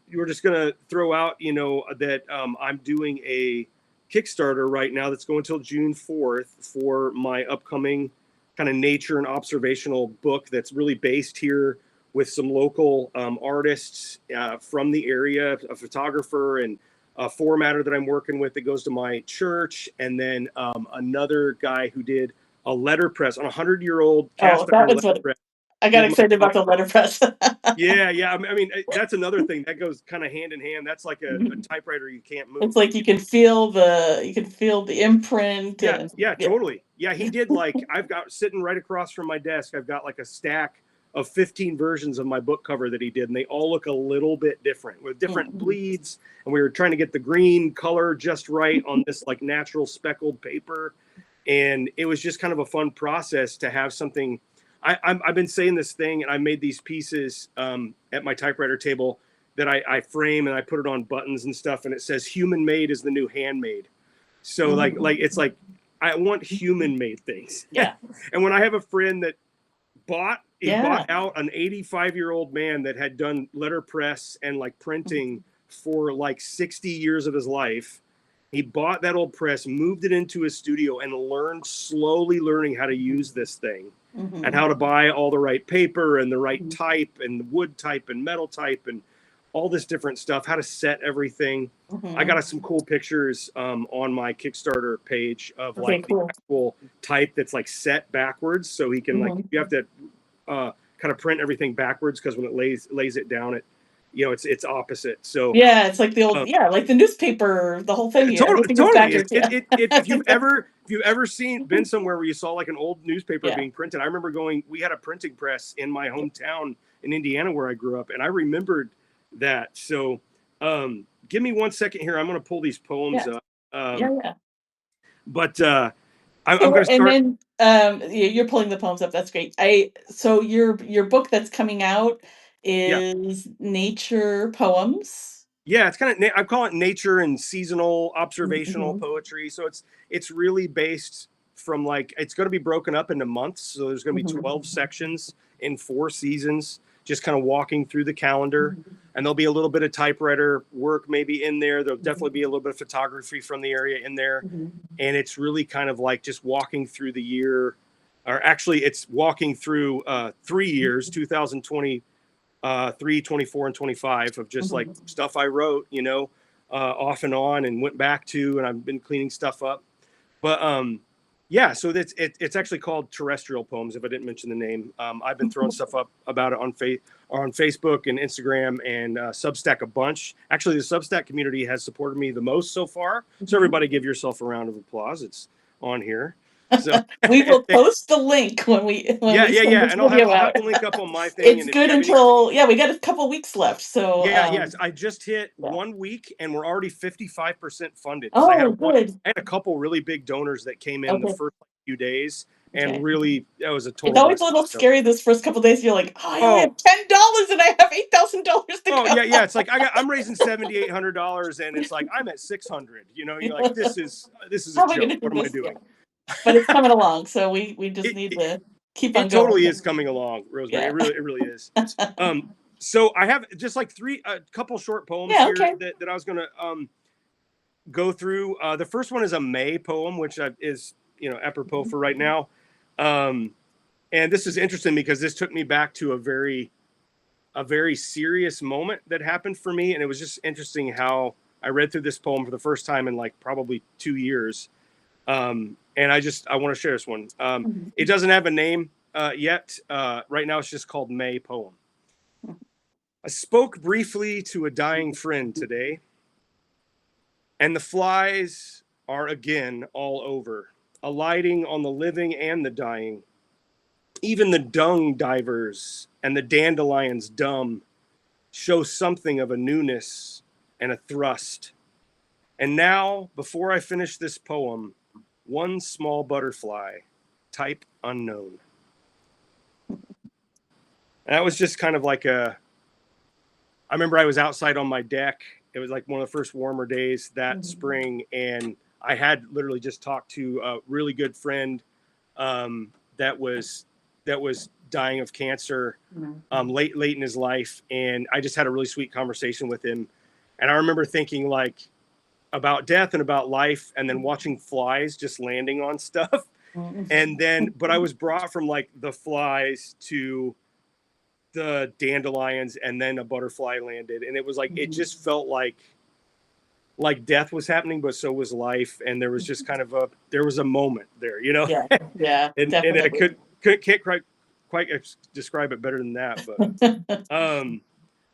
Speaker 2: you were just gonna throw out, that I'm doing a Kickstarter right now that's going until June 4th for my upcoming kind of nature and observational book that's really based here with some local artists from the area, a photographer and a formatter that I'm working with that goes to my church, and then another guy who did a letterpress on a 100-year-old
Speaker 1: Oh,
Speaker 2: cast
Speaker 1: that
Speaker 2: iron
Speaker 1: was what
Speaker 2: letterpress.
Speaker 1: I got
Speaker 2: Did my
Speaker 1: excited about
Speaker 2: book.
Speaker 1: the letterpress.
Speaker 2: Yeah, yeah. I mean, that's another thing that goes kind of hand in hand. That's like a typewriter you can't
Speaker 1: It's
Speaker 2: move.
Speaker 1: like you can feel the imprint
Speaker 2: Yeah,
Speaker 1: and
Speaker 2: yeah,
Speaker 1: yeah.
Speaker 2: totally. Yeah, he did like, I've got sitting right across from my desk, I've got like a stack of 15 versions of my book cover that he did, and they all look a little bit different with different
Speaker 1: Mhm.
Speaker 2: bleeds. And we were trying to get the green color just right on this like natural speckled paper. And it was just kind of a fun process to have something. I've been saying this thing, and I made these pieces at my typewriter table that I frame, and I put it on buttons and stuff, and it says "Human made is the new handmade." So like it's like I want human made things.
Speaker 1: Yeah.
Speaker 2: And when I have a friend that he
Speaker 1: Yeah.
Speaker 2: bought out an 85-year-old man that had done letterpress and like printing for like 60 years of his life. He bought that old press, moved it into his studio, and slowly learning how to use this thing and
Speaker 1: Mhm.
Speaker 2: how to buy all the right paper and the right type and wood type and metal type and all this different stuff, how to set everything. I
Speaker 1: Mhm.
Speaker 2: got some cool pictures on my Kickstarter page of
Speaker 1: Okay,
Speaker 2: like the
Speaker 1: cool.
Speaker 2: actual type that's like set backwards. So he can like,
Speaker 1: Mhm.
Speaker 2: you have to kind of print everything backwards, because when it lays it down, it's opposite. So
Speaker 1: Yeah, it's like the old
Speaker 2: um,
Speaker 1: yeah, like the newspaper, the whole thing, yeah,
Speaker 2: totally,
Speaker 1: everything is
Speaker 2: totally.
Speaker 1: backwards, yeah.
Speaker 2: If you've ever been somewhere where you saw like an old newspaper
Speaker 1: Yeah.
Speaker 2: being printed, I remember going. We had a printing press in my hometown in Indiana where I grew up, and I remembered that. So, give me one second here. I'm going to pull these poems
Speaker 1: Yeah.
Speaker 2: up.
Speaker 1: Yeah,
Speaker 2: Um,
Speaker 1: yeah.
Speaker 2: but I'm
Speaker 1: So
Speaker 2: going to
Speaker 1: and
Speaker 2: start.
Speaker 1: then, you're pulling the poems up, that's great. So your book that's coming out
Speaker 2: Yeah,
Speaker 1: is nature poems?
Speaker 2: yeah. It's kind of I call it nature and seasonal observational
Speaker 1: Mhm.
Speaker 2: poetry. So it's really based from like, it's going to be broken up into months. So there's going to be
Speaker 1: Mhm.
Speaker 2: 12 sections in 4 seasons, just kind of walking through the calendar.
Speaker 1: Mhm.
Speaker 2: And there'll be a little bit of typewriter work maybe in there. There'll definitely
Speaker 1: Mhm.
Speaker 2: be a little bit of photography from the area in there.
Speaker 1: Mhm.
Speaker 2: And it's really kind of like just walking through the year, or actually it's walking through 3 years, 2020, 24 and 25, of just like
Speaker 1: Mhm.
Speaker 2: stuff I wrote, off and on, and went back to, and I've been cleaning stuff up. But yeah, so it's actually called Terrestrial Poems. If I didn't mention the name, I've been throwing stuff up about it on Facebook and Instagram and Substack a bunch. Actually, the Substack community has supported me the most so far. So
Speaker 1: Mhm.
Speaker 2: everybody, give yourself a round of applause. It's on here. So
Speaker 1: We will post the link when
Speaker 2: yeah,
Speaker 1: we
Speaker 2: yeah,
Speaker 1: send
Speaker 2: yeah,
Speaker 1: this
Speaker 2: and I'll have
Speaker 1: video
Speaker 2: I'll have
Speaker 1: out.
Speaker 2: the link up on my thing.
Speaker 1: It's
Speaker 2: And if you
Speaker 1: good
Speaker 2: have any,
Speaker 1: until yeah, we got a couple weeks left, so,
Speaker 2: yeah, yes, I just hit
Speaker 1: yeah.
Speaker 2: 1 week and we're already 55% funded, because
Speaker 1: Oh, good.
Speaker 2: I had a couple really big donors that came in the
Speaker 1: Okay.
Speaker 2: first few days, and
Speaker 1: Okay.
Speaker 2: really, that was a
Speaker 1: It's
Speaker 2: total
Speaker 1: always a
Speaker 2: blessing.
Speaker 1: little scary this first couple days. You're like, oh, I only
Speaker 2: Oh,
Speaker 1: have $10 and I have $8,000 to
Speaker 2: oh
Speaker 1: go.
Speaker 2: yeah. It's like I'm raising $7,800, and it's like I'm at 600. You know, you're like, this is
Speaker 1: How
Speaker 2: a
Speaker 1: am I going
Speaker 2: joke.
Speaker 1: to do
Speaker 2: What am I
Speaker 1: this? Yeah.
Speaker 2: doing?
Speaker 1: But it's coming along, so we just
Speaker 2: It,
Speaker 1: need
Speaker 2: it
Speaker 1: to keep on
Speaker 2: it
Speaker 1: going.
Speaker 2: totally is coming along, Rosemary.
Speaker 1: Yeah.
Speaker 2: It really is. So I have just like a couple short poems
Speaker 1: Yeah.
Speaker 2: here
Speaker 1: Okay.
Speaker 2: that I was gonna go through. The first one is a May poem, which is apropos for right now. And this is interesting because this took me back to a very serious moment that happened for me, and it was just interesting how I read through this poem for the first time in like probably 2 years. And I want to share this one. It doesn't have a name yet. Right now, it's just called May Poem. I spoke briefly to a dying friend today, and the flies are again all over, alighting on the living and the dying. Even the dung divers and the dandelions dumb show something of a newness and a thrust. And now, before I finish this poem, one small butterfly, type unknown. And that was just kind of like I remember I was outside on my deck. It was like one of the first warmer days that spring, and I had literally just talked to a really good friend that was dying of cancer late in his life, and I just had a really sweet conversation with him. And I remember thinking like about death and about life, and then watching flies just landing on stuff. And then, but I was brought from like the flies to the dandelions, and then a butterfly landed, and it was like it just felt like death was happening, but so was life, and there was just kind of there was a moment there,
Speaker 1: Yeah. Yeah.
Speaker 2: and I
Speaker 1: Definitely.
Speaker 2: can't quite describe it better than that. But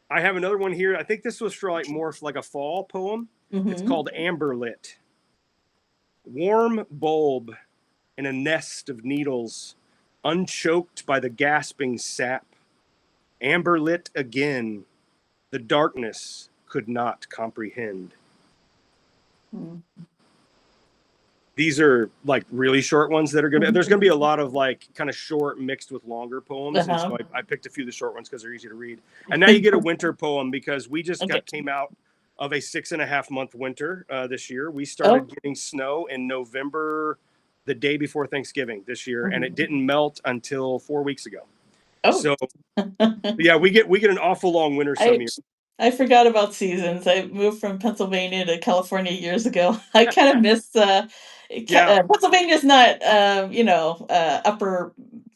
Speaker 2: I have another one here. I think this was for more like a fall poem. It's called Amber Lit. Warm bulb in a nest of needles, unchoked by the gasping sap. Amber lit again, the darkness could not comprehend. These are like really short ones that are going to, there's going to be a lot of like kind of short mixed with longer poems. And so I picked a few of the short ones because they're easy to read. And now you get a winter poem because we just came out of a 6.5 month winter this year. We started getting snow in November, the day before Thanksgiving this year, and it didn't melt until 4 weeks ago. So yeah, we get an awful long winter some years.
Speaker 1: I forgot about seasons. I moved from Pennsylvania to California years ago. I kind of miss Pennsylvania's not upper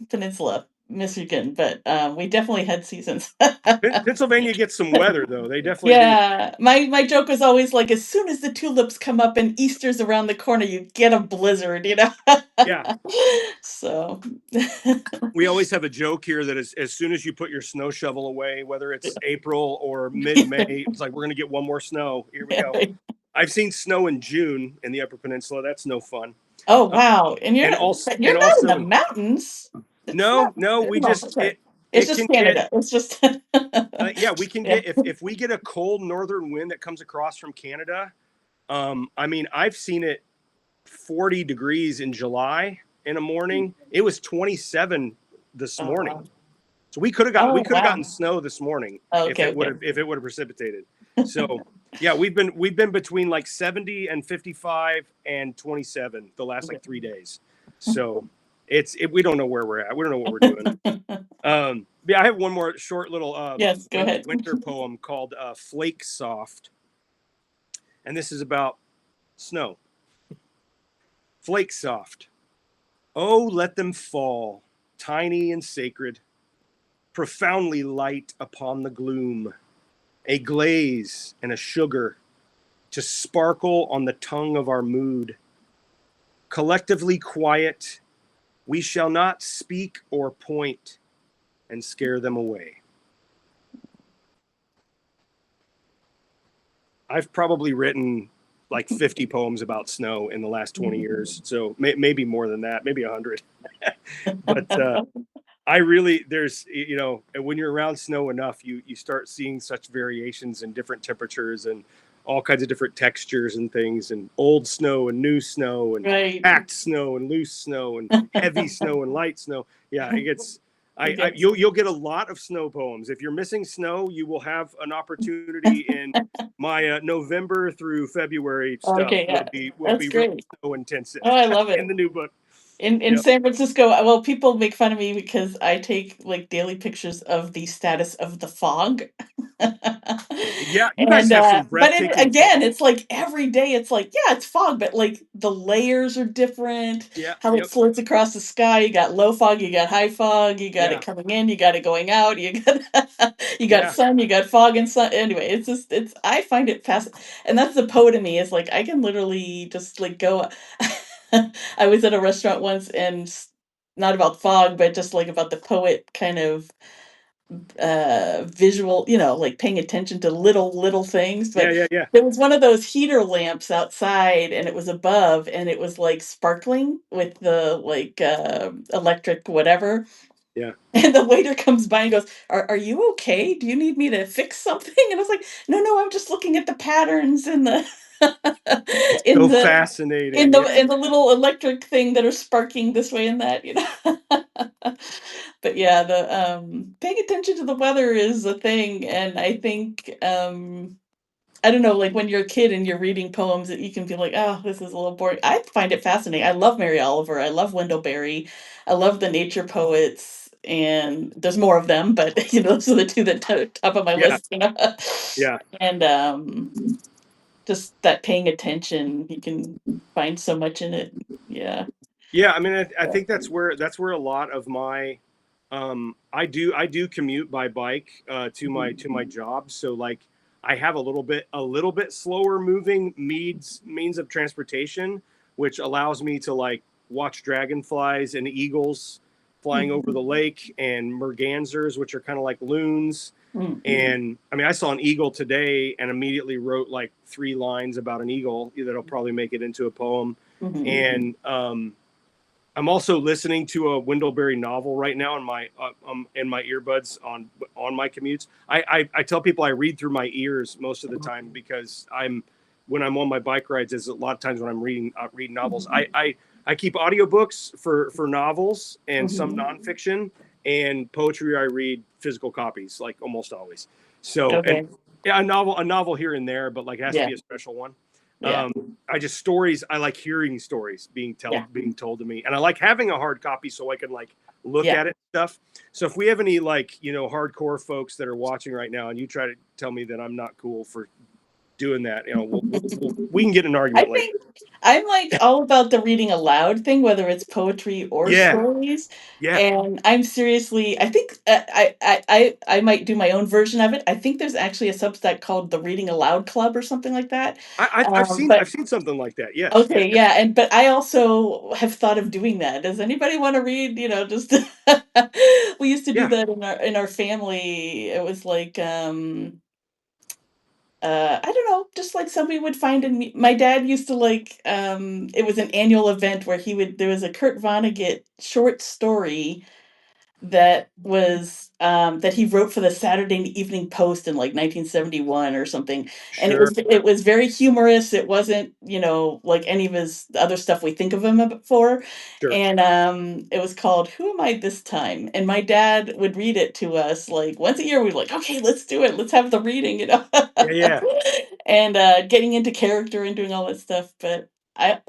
Speaker 1: peninsula Michigan, but we definitely had seasons.
Speaker 2: Pennsylvania gets some weather though. They definitely do.
Speaker 1: Yeah, my joke was always like, as soon as the tulips come up and Easter's around the corner, you get a blizzard,
Speaker 2: Yeah.
Speaker 1: So
Speaker 2: we always have a joke here that as soon as you put your snow shovel away, whether it's April or mid-May, it's like, we're going to get one more snow. Here we go. I've seen snow in June in the Upper Peninsula. That's no fun.
Speaker 1: Oh, wow. And you're not in the mountains.
Speaker 2: No, we just,
Speaker 1: it's just Canada. It's just,
Speaker 2: yeah, we can get, if we get a cold northern wind that comes across from Canada, I mean, I've seen it 40 degrees in July in a morning. It was 27 this morning. Wow. So we could have gotten snow this morning if it would have precipitated. So yeah, we've been between like 70 and 55 and 27 the last like 3 days. So we don't know where we're at. We don't know what we're doing. Yeah, I have one more short little
Speaker 1: go ahead.
Speaker 2: winter poem called Flake Soft. And this is about snow. Flake soft. Oh, let them fall, tiny and sacred, profoundly light upon the gloom, a glaze and a sugar to sparkle on the tongue of our mood. Collectively quiet, we shall not speak or point and scare them away. I've probably written like 50 poems about snow in the last 20 years. So maybe more than that, maybe 100. But I really, there's, when you're around snow enough, you start seeing such variations in different temperatures. And all kinds of different textures and things, and old snow and new snow and
Speaker 1: Right.
Speaker 2: packed snow and loose snow and heavy snow and light snow. Yeah, it gets.
Speaker 1: It gets
Speaker 2: You'll get a lot of snow poems. If you're missing snow, you will have an opportunity in my November through February stuff
Speaker 1: okay, yeah.
Speaker 2: will
Speaker 1: That's
Speaker 2: be really
Speaker 1: great.
Speaker 2: snow intensive
Speaker 1: Oh, I love
Speaker 2: in
Speaker 1: it.
Speaker 2: the new book.
Speaker 1: In
Speaker 2: Yep.
Speaker 1: San Francisco, well, people make fun of me because I take like daily pictures of the status of the fog.
Speaker 2: Yeah, you guys
Speaker 1: And
Speaker 2: have some
Speaker 1: but
Speaker 2: breathtaking
Speaker 1: again,
Speaker 2: fog.
Speaker 1: it's like every day it's like, yeah, it's fog, but like the layers are different,
Speaker 2: Yeah.
Speaker 1: how it
Speaker 2: Yep.
Speaker 1: floats across the sky. You got low fog, you got high fog, you got it
Speaker 2: Yeah.
Speaker 1: coming in, you got it going out, you got you got
Speaker 2: Yeah.
Speaker 1: sun, you got fog and sun. Anyway, it's just it's I find it fascinating. And that's the poet in me is like I can literally just like go I was at a restaurant once and not about fog, but just like about the poet kind of visual, like paying attention to little things.
Speaker 2: Yeah.
Speaker 1: But
Speaker 2: Yeah. Yeah.
Speaker 1: there was one of those heater lamps outside and it was above and it was like sparkling with the like electric whatever.
Speaker 2: Yeah.
Speaker 1: And the waiter comes by and goes, are you okay? Do you need me to fix something? And I was like, no, I'm just looking at the patterns in the
Speaker 2: It's
Speaker 1: in
Speaker 2: so
Speaker 1: the
Speaker 2: fascinating. Yeah.
Speaker 1: in the little electric thing that are sparking this way and that. But yeah, the paying attention to the weather is a thing, and I think I don't know, like when you're a kid and you're reading poems that you can feel like, oh, this is a little boring. I find it fascinating. I love Mary Oliver. I love Wendell Berry. I love the nature poets, and there's more of them, but those are the two that top of my
Speaker 2: Yeah.
Speaker 1: list.
Speaker 2: Yeah.
Speaker 1: And just that paying attention, you can find so much in it. Yeah.
Speaker 2: Yeah. I mean, I think that's where a lot of my I do commute by bike to my job. So like I have a little bit slower moving means of transportation, which allows me to like watch dragonflies and eagles flying over the
Speaker 1: Mhm.
Speaker 2: lake, and mergansers, which are kind of like loons.
Speaker 1: Mhm.
Speaker 2: And I mean, I saw an eagle today and immediately wrote like 3 lines about an eagle that'll probably make it into a poem.
Speaker 1: Mhm.
Speaker 2: And I'm also listening to a Wendell Berry novel right now in my earbuds on my commutes. I tell people I read through my ears most of the time because when I'm on my bike rides is a lot of times when I'm reading novels.
Speaker 1: Mhm.
Speaker 2: I keep audiobooks for novels and some
Speaker 1: Mhm.
Speaker 2: nonfiction, and poetry I read physical copies like almost always. So, and
Speaker 1: Okay.
Speaker 2: yeah, a novel here and there, but like it has to
Speaker 1: Yeah.
Speaker 2: be a special one.
Speaker 1: Yeah.
Speaker 2: Stories. I like hearing stories
Speaker 1: Yeah.
Speaker 2: being told to me, and I like having a hard copy so I can like look
Speaker 1: Yeah.
Speaker 2: at it and stuff. So if we have any like hardcore folks that are watching right now, and you try to tell me that I'm not cool for doing that, we can get an
Speaker 1: I
Speaker 2: argument later.
Speaker 1: think I'm like all about the reading aloud thing, whether it's poetry or
Speaker 2: Yeah,
Speaker 1: stories.
Speaker 2: yeah.
Speaker 1: And I'm seriously, I think I might do my own version of it. I think there's actually a Substack called the Reading Aloud Club or something like that.
Speaker 2: I've seen
Speaker 1: But
Speaker 2: I've seen something like that. Yes, yeah,
Speaker 1: okay, yeah, and but I also have thought of doing that. Does anybody want to read? Just we used to do
Speaker 2: yeah.
Speaker 1: that in our family. It was like I don't know, just like somebody would find in me. My dad used to like it was an annual event where there was a Kurt Vonnegut short story that he wrote for the Saturday Evening Post in like 1971 or something, and it
Speaker 2: Sure,
Speaker 1: was very humorous. It wasn't like any of his other stuff we think of him for,
Speaker 2: sure.
Speaker 1: and it was called "Who Am I This Time?" And my dad would read it to us like once a year. We'd like, okay, let's do it. Let's have the reading.
Speaker 2: Yeah, yeah,
Speaker 1: And getting into character and doing all that stuff, but.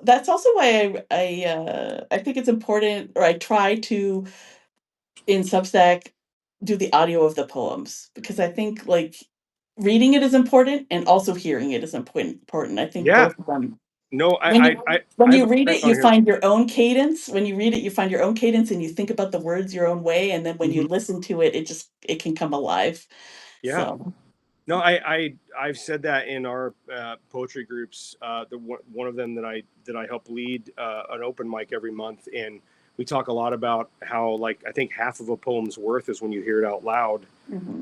Speaker 1: That's also why I think it's important, or I try to in Substack do the audio of the poems because I think like reading it is important and also hearing it is important. I think
Speaker 2: yeah.
Speaker 1: both of them.
Speaker 2: No,
Speaker 1: When
Speaker 2: I have
Speaker 1: you
Speaker 2: a
Speaker 1: read
Speaker 2: friend
Speaker 1: it,
Speaker 2: on
Speaker 1: you
Speaker 2: here.
Speaker 1: find your own cadence. When you read it, you find your own cadence and you think about the words your own way. And then when you
Speaker 2: Mhm.
Speaker 1: listen to it, it can come alive.
Speaker 2: Yeah.
Speaker 1: So
Speaker 2: No, I've said that in our poetry groups. One of them that I help lead an open mic every month, and we talk a lot about how like I think half of a poem's worth is when you hear it out loud,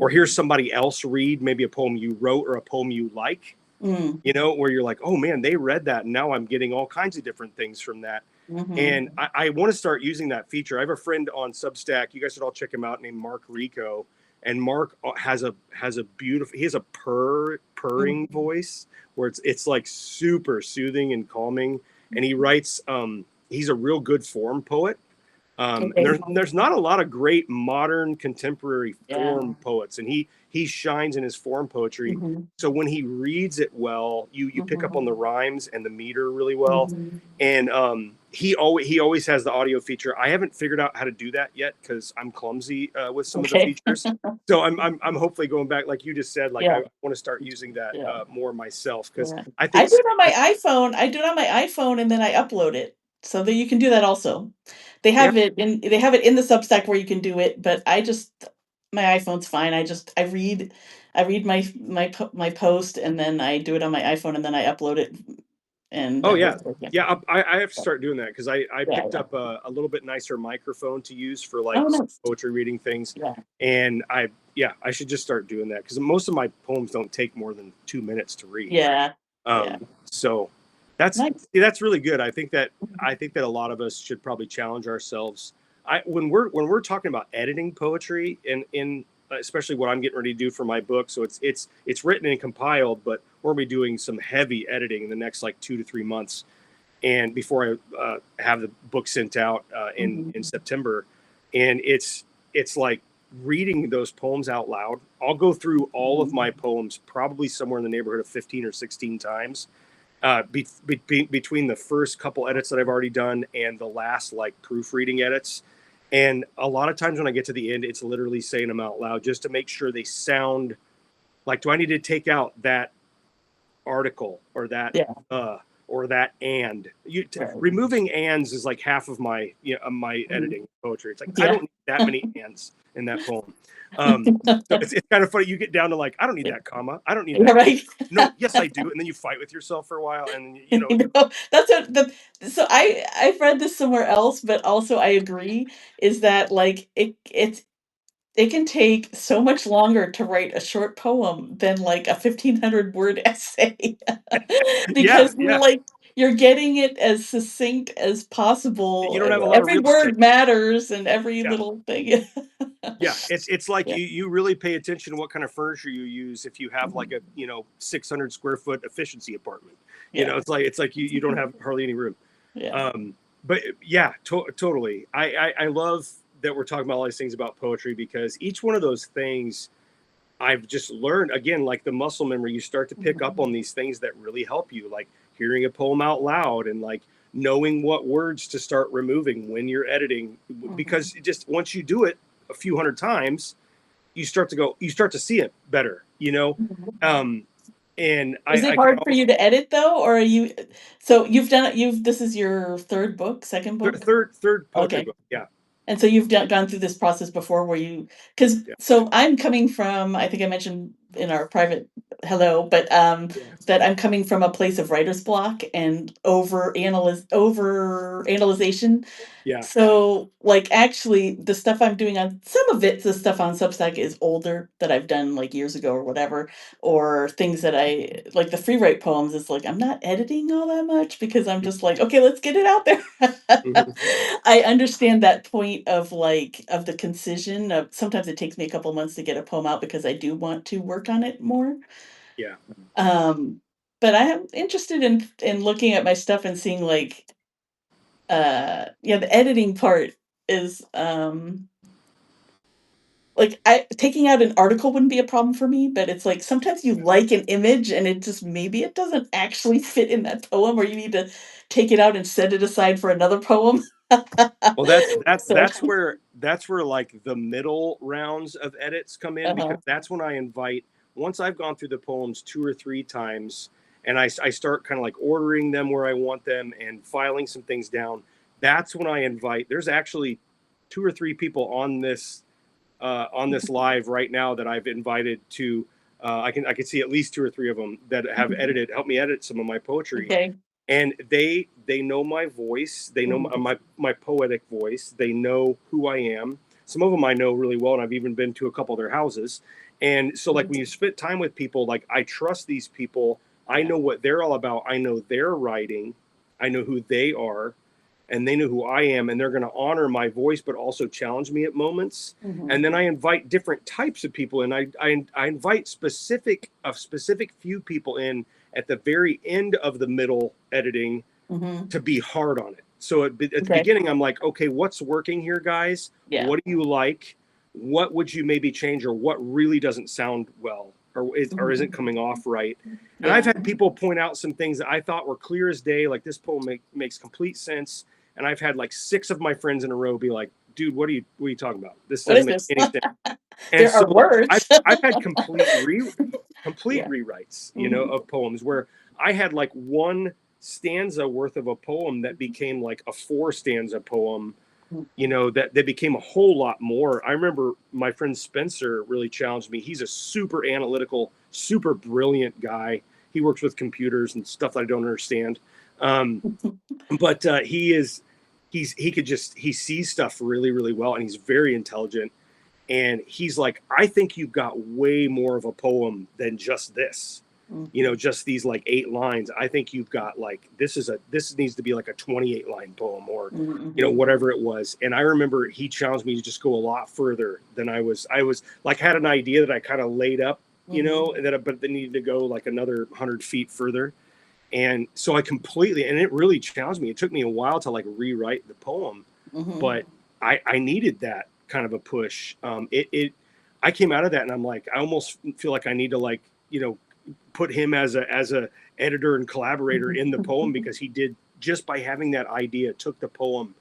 Speaker 2: or
Speaker 1: mhm.
Speaker 2: hear somebody else read maybe a poem you wrote or a poem you like.
Speaker 1: Mm,
Speaker 2: Where you're like, oh man, they read that, and now I'm getting all kinds of different things from that.
Speaker 1: mhm.
Speaker 2: And I want to start using that feature. I have a friend on Substack. You guys should all check him out. Named Mark Rico, and Mark has a beautiful. He has a purring voice where it's like super soothing and calming. And he writes, he's a real good form poet. And
Speaker 1: Okay.
Speaker 2: there's not a lot of great modern contemporary
Speaker 1: Yeah.
Speaker 2: form poets, and he shines in his form poetry.
Speaker 1: Mhm.
Speaker 2: So when he reads it well, you pick up on the
Speaker 1: Mhm.
Speaker 2: rhymes and the meter really well.
Speaker 1: Mhm.
Speaker 2: And he always has the audio feature. I haven't figured out how to do that yet because I'm clumsy with some of the
Speaker 1: Okay.
Speaker 2: features. So I'm hopefully going back, like you just said, like I
Speaker 1: Yeah.
Speaker 2: want to start using that
Speaker 1: Yeah.
Speaker 2: more myself because
Speaker 1: Yeah.
Speaker 2: I
Speaker 1: I
Speaker 2: think
Speaker 1: do it on my iPhone. I do it on my iPhone and then I upload it. So that you can do that also.
Speaker 2: yeah.
Speaker 1: They have it in the Substack where you can do it, but my iPhone's fine. I read my post and then I do it on my iPhone and then I upload it and
Speaker 2: Oh
Speaker 1: that
Speaker 2: yeah,
Speaker 1: works. Yeah.
Speaker 2: yeah. I have to start doing that because I
Speaker 1: Yeah.
Speaker 2: picked
Speaker 1: Yeah.
Speaker 2: up a little bit nicer microphone to use for
Speaker 1: Oh,
Speaker 2: like
Speaker 1: nice.
Speaker 2: poetry reading things,
Speaker 1: Yeah.
Speaker 2: and I should just start doing that because most of my poems don't take more than 2 minutes to read.
Speaker 1: Yeah. Yeah.
Speaker 2: So that's
Speaker 1: Nice.
Speaker 2: that's really good. I think that a lot of us should probably challenge ourselves. When we're talking about editing poetry in especially what I'm getting ready to do for my book. So it's written and compiled, but we're gonna be doing some heavy editing in the next like 2 to 3 months, and before I have the book sent out in
Speaker 1: Mhm.
Speaker 2: in September, and it's like reading those poems out loud. I'll go through all of
Speaker 1: Mhm.
Speaker 2: my poems probably somewhere in the neighborhood of 15 or 16 times between the first couple edits that I've already done and the last like proofreading edits. And a lot of times when I get to the end, it's literally saying them out loud just to make sure they sound like, do I need to take out that article
Speaker 1: Yeah.
Speaker 2: or that and
Speaker 1: Right.
Speaker 2: removing ands is like half of my my
Speaker 1: Mhm.
Speaker 2: editing poetry. It's like I
Speaker 1: Yeah.
Speaker 2: don't need that many ands in that poem. So it's kind of funny. You get down to like I don't need
Speaker 1: Yeah.
Speaker 2: that comma. I don't need
Speaker 1: Yeah,
Speaker 2: that.
Speaker 1: right.
Speaker 2: No, yes I do. And then you fight with yourself for a while, and
Speaker 1: You know, that's what the so I've read this somewhere else, but also I agree, is that, like, it can take so much longer to write a short poem than, like, a 1,500 word essay.
Speaker 2: yeah,
Speaker 1: Because
Speaker 2: yeah.
Speaker 1: you're getting it as succinct as
Speaker 2: You
Speaker 1: possible,
Speaker 2: don't
Speaker 1: and
Speaker 2: have a lot of
Speaker 1: every
Speaker 2: real estate.
Speaker 1: word matters and every
Speaker 2: Yeah.
Speaker 1: little thing.
Speaker 2: Yeah, it's like
Speaker 1: Yeah.
Speaker 2: you really pay attention to what kind of furniture you use if you have like
Speaker 1: Mhm.
Speaker 2: a 600 square foot efficiency apartment.
Speaker 1: Yeah.
Speaker 2: It's like you don't have hardly any room.
Speaker 1: Yeah.
Speaker 2: Um, but yeah, totally. I love that we're talking about all these things about poetry because each one of those things I've just learned again, like the muscle memory. You start to pick up
Speaker 1: Mhm.
Speaker 2: on these things that really help you, like hearing a poem out loud and like knowing what words to start removing when you're editing. Because
Speaker 1: Mhm.
Speaker 2: just once you do it a few hundred times, you start to see it better,
Speaker 1: Mhm.
Speaker 2: Um, and
Speaker 1: Is it
Speaker 2: I can
Speaker 1: hard for
Speaker 2: almost
Speaker 1: you to edit though, or are you so you've done it this is your 3rd book, 2nd book?
Speaker 2: third poetry
Speaker 1: Okay.
Speaker 2: book. Yeah,
Speaker 1: And so you've gone through this process before where because
Speaker 2: yeah,
Speaker 1: so I'm coming from, I think I mentioned in our private hello, but that I'm coming from a place of writer's block and over analyzation.
Speaker 2: yeah.
Speaker 1: So, like, actually, the stuff I'm doing on some of it, the stuff on Substack is older that I've done like years ago or whatever, or things that I like the free write poems. It's like I'm not editing all that much because I'm just like, okay, let's get it out there.
Speaker 2: Mhm.
Speaker 1: I understand that point of of the concision of sometimes it takes me a couple months to get a poem out because I do want to work on it more.
Speaker 2: Yeah.
Speaker 1: Um, but I am interested in looking at my stuff and seeing yeah, the editing part is, like, I taking out an article wouldn't be a problem for me, but it's like sometimes you like an image and it just maybe it doesn't actually fit in that poem or you need to take it out and set it aside for another poem.
Speaker 2: Well, that's that's
Speaker 1: So
Speaker 2: that's where that's where like the middle rounds of edits come in because
Speaker 1: uh-huh,
Speaker 2: that's when I invite once I've gone through the poems 2 or 3 times and I start kind of like ordering them where I want them and filing some things down. That's when I invite. There's actually 2 or 3 people on this live right now that I've invited to. I can see at least 2 or 3 of them that have helped me edit some of my poetry,
Speaker 1: okay.
Speaker 2: and they know my voice. They know
Speaker 1: Mhm,
Speaker 2: my poetic voice. They know who I am. Some of them I know really well, and I've even been to a couple of their houses. And so, like
Speaker 1: mhm,
Speaker 2: when you spend time with people, like I trust these people. I
Speaker 1: yeah,
Speaker 2: know what they're all about. I know their writing. I know who they are, and they know who I am, and they're going to honor my voice, but also challenge me at moments. And then I invite different types of people, and I invite a specific few people in at the very end of the middle editing to be hard on it. So at the beginning, I'm like, okay, what's working here, guys?
Speaker 1: Yeah.
Speaker 2: What do you like? What would you maybe change, or what really doesn't sound well, or isn't coming off right? And I've had people point out some things that I thought were clear as day, like this poem makes complete sense. And I've had like 6 of my friends in a row be like, dude, what are you talking about? This doesn't make any sense. And
Speaker 1: There are words.
Speaker 2: I've had complete rewrites, of poems where I had like one stanza worth of a poem that became like a 4-stanza poem, that became a whole lot more. I remember my friend Spencer really challenged me. He's a super analytical, super brilliant guy. He works with computers and stuff that I don't understand. But he sees stuff really, really well, and he's very intelligent. And he's like, I think you've got way more of a poem than just this. Just these like 8 lines. I think you've got like, this needs to be like a 28-line poem, or, whatever it was. And I remember he challenged me to just go a lot further than I was like, had an idea that I kind of laid up, but they needed to go like another 100 feet further. And so and it really challenged me. It took me a while to like rewrite the poem, but I needed that kind of a push. I came out of that and I'm like, I almost feel like I need to like, put him as a editor and collaborator in the poem, because he did, just by having that idea, took the poem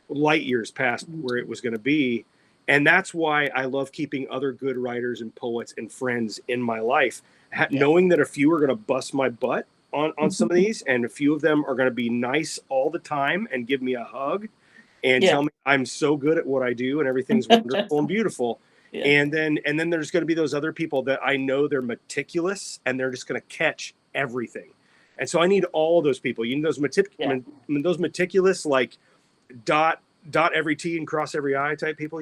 Speaker 2: light years past where it was going to be. And that's why I love keeping other good writers and poets and friends in my life, knowing that a few are going to bust my butt on some of these, and a few of them are going to be nice all the time and give me a hug and tell me I'm so good at what I do and everything's wonderful and beautiful. And then there's going to be those other people that I know they're meticulous and they're just going to catch everything. And so I need all those people. You need those meticulous, like dot every T and cross every I type people,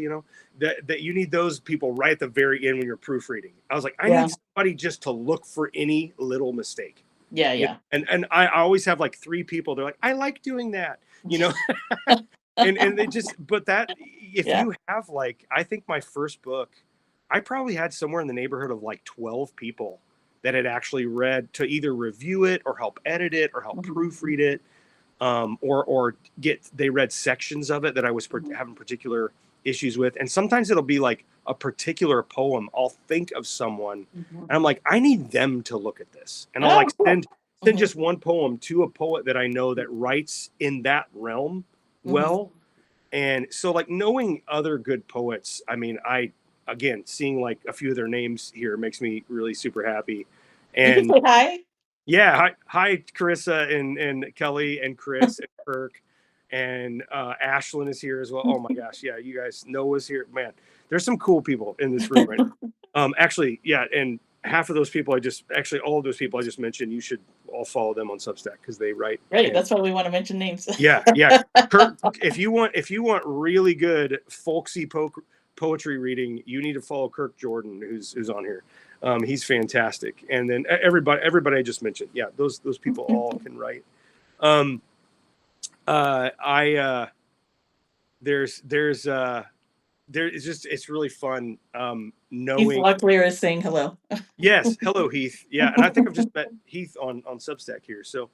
Speaker 2: that you need those people right at the very end when you're proofreading. I was like, I need somebody just to look for any little mistake. And I always have like 3 people. They're like, I like doing that, and they just, but that, if you have like, I think my first book, I probably had somewhere in the neighborhood of like 12 people that had actually read to either review it or help edit it or help proofread it, or they read sections of it that I was having particular issues with. And sometimes it'll be like a particular poem. I'll think of someone and I'm like, I need them to look at this. And I'll send just one poem to a poet that I know that writes in that realm well. And so like knowing other good poets, I mean, again, seeing like a few of their names here makes me really super happy. And
Speaker 1: you can say hi.
Speaker 2: Yeah, hi Carissa and Kelly and Chris and Kirk, and Ashlyn is here as well. Oh my gosh, yeah, you guys, Noah's here. Man, there's some cool people in this room right now. Actually, yeah, and half of those people all of those people I just mentioned, you should all follow them on Substack because they write.
Speaker 1: Right, that's why we want to mention names.
Speaker 2: Yeah. Kirk, if you want really good folksy poetry reading, you need to follow Kirk Jordan, who's on here. He's fantastic. And then everybody I just mentioned, those people all can write. It's really fun knowing.
Speaker 1: Heath Locklear is saying hello.
Speaker 2: Yes, hello Heath. Yeah, and I think I've just met Heath on Substack here. So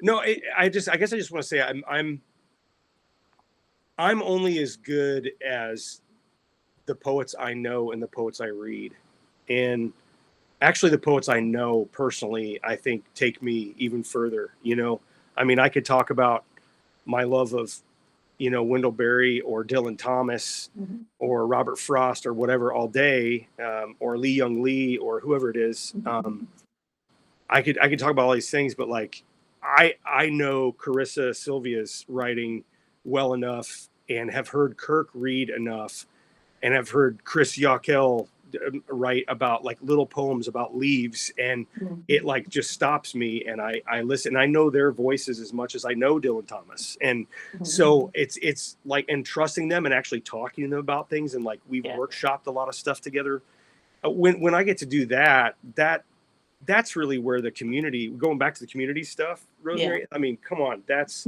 Speaker 2: no, I guess I just want to say I'm only as good as the poets I know and the poets I read. And actually the poets I know personally, I think take me even further, I mean, I could talk about my love of, Wendell Berry or Dylan Thomas or Robert Frost or whatever all day, or Lee Young Lee or whoever it is. I could talk about all these things, but like, I know Carissa Sylvia's writing well enough and have heard Kirk read enough and have heard Chris Yockel write about like little poems about leaves, and it like just stops me, and I listen. I know their voices as much as I know Dylan Thomas, and so it's like, and trusting them and actually talking to them about things, and like we've workshopped a lot of stuff together. When I get to do that's really where the community, going back to the community stuff, Rosemary. I mean, come on, that's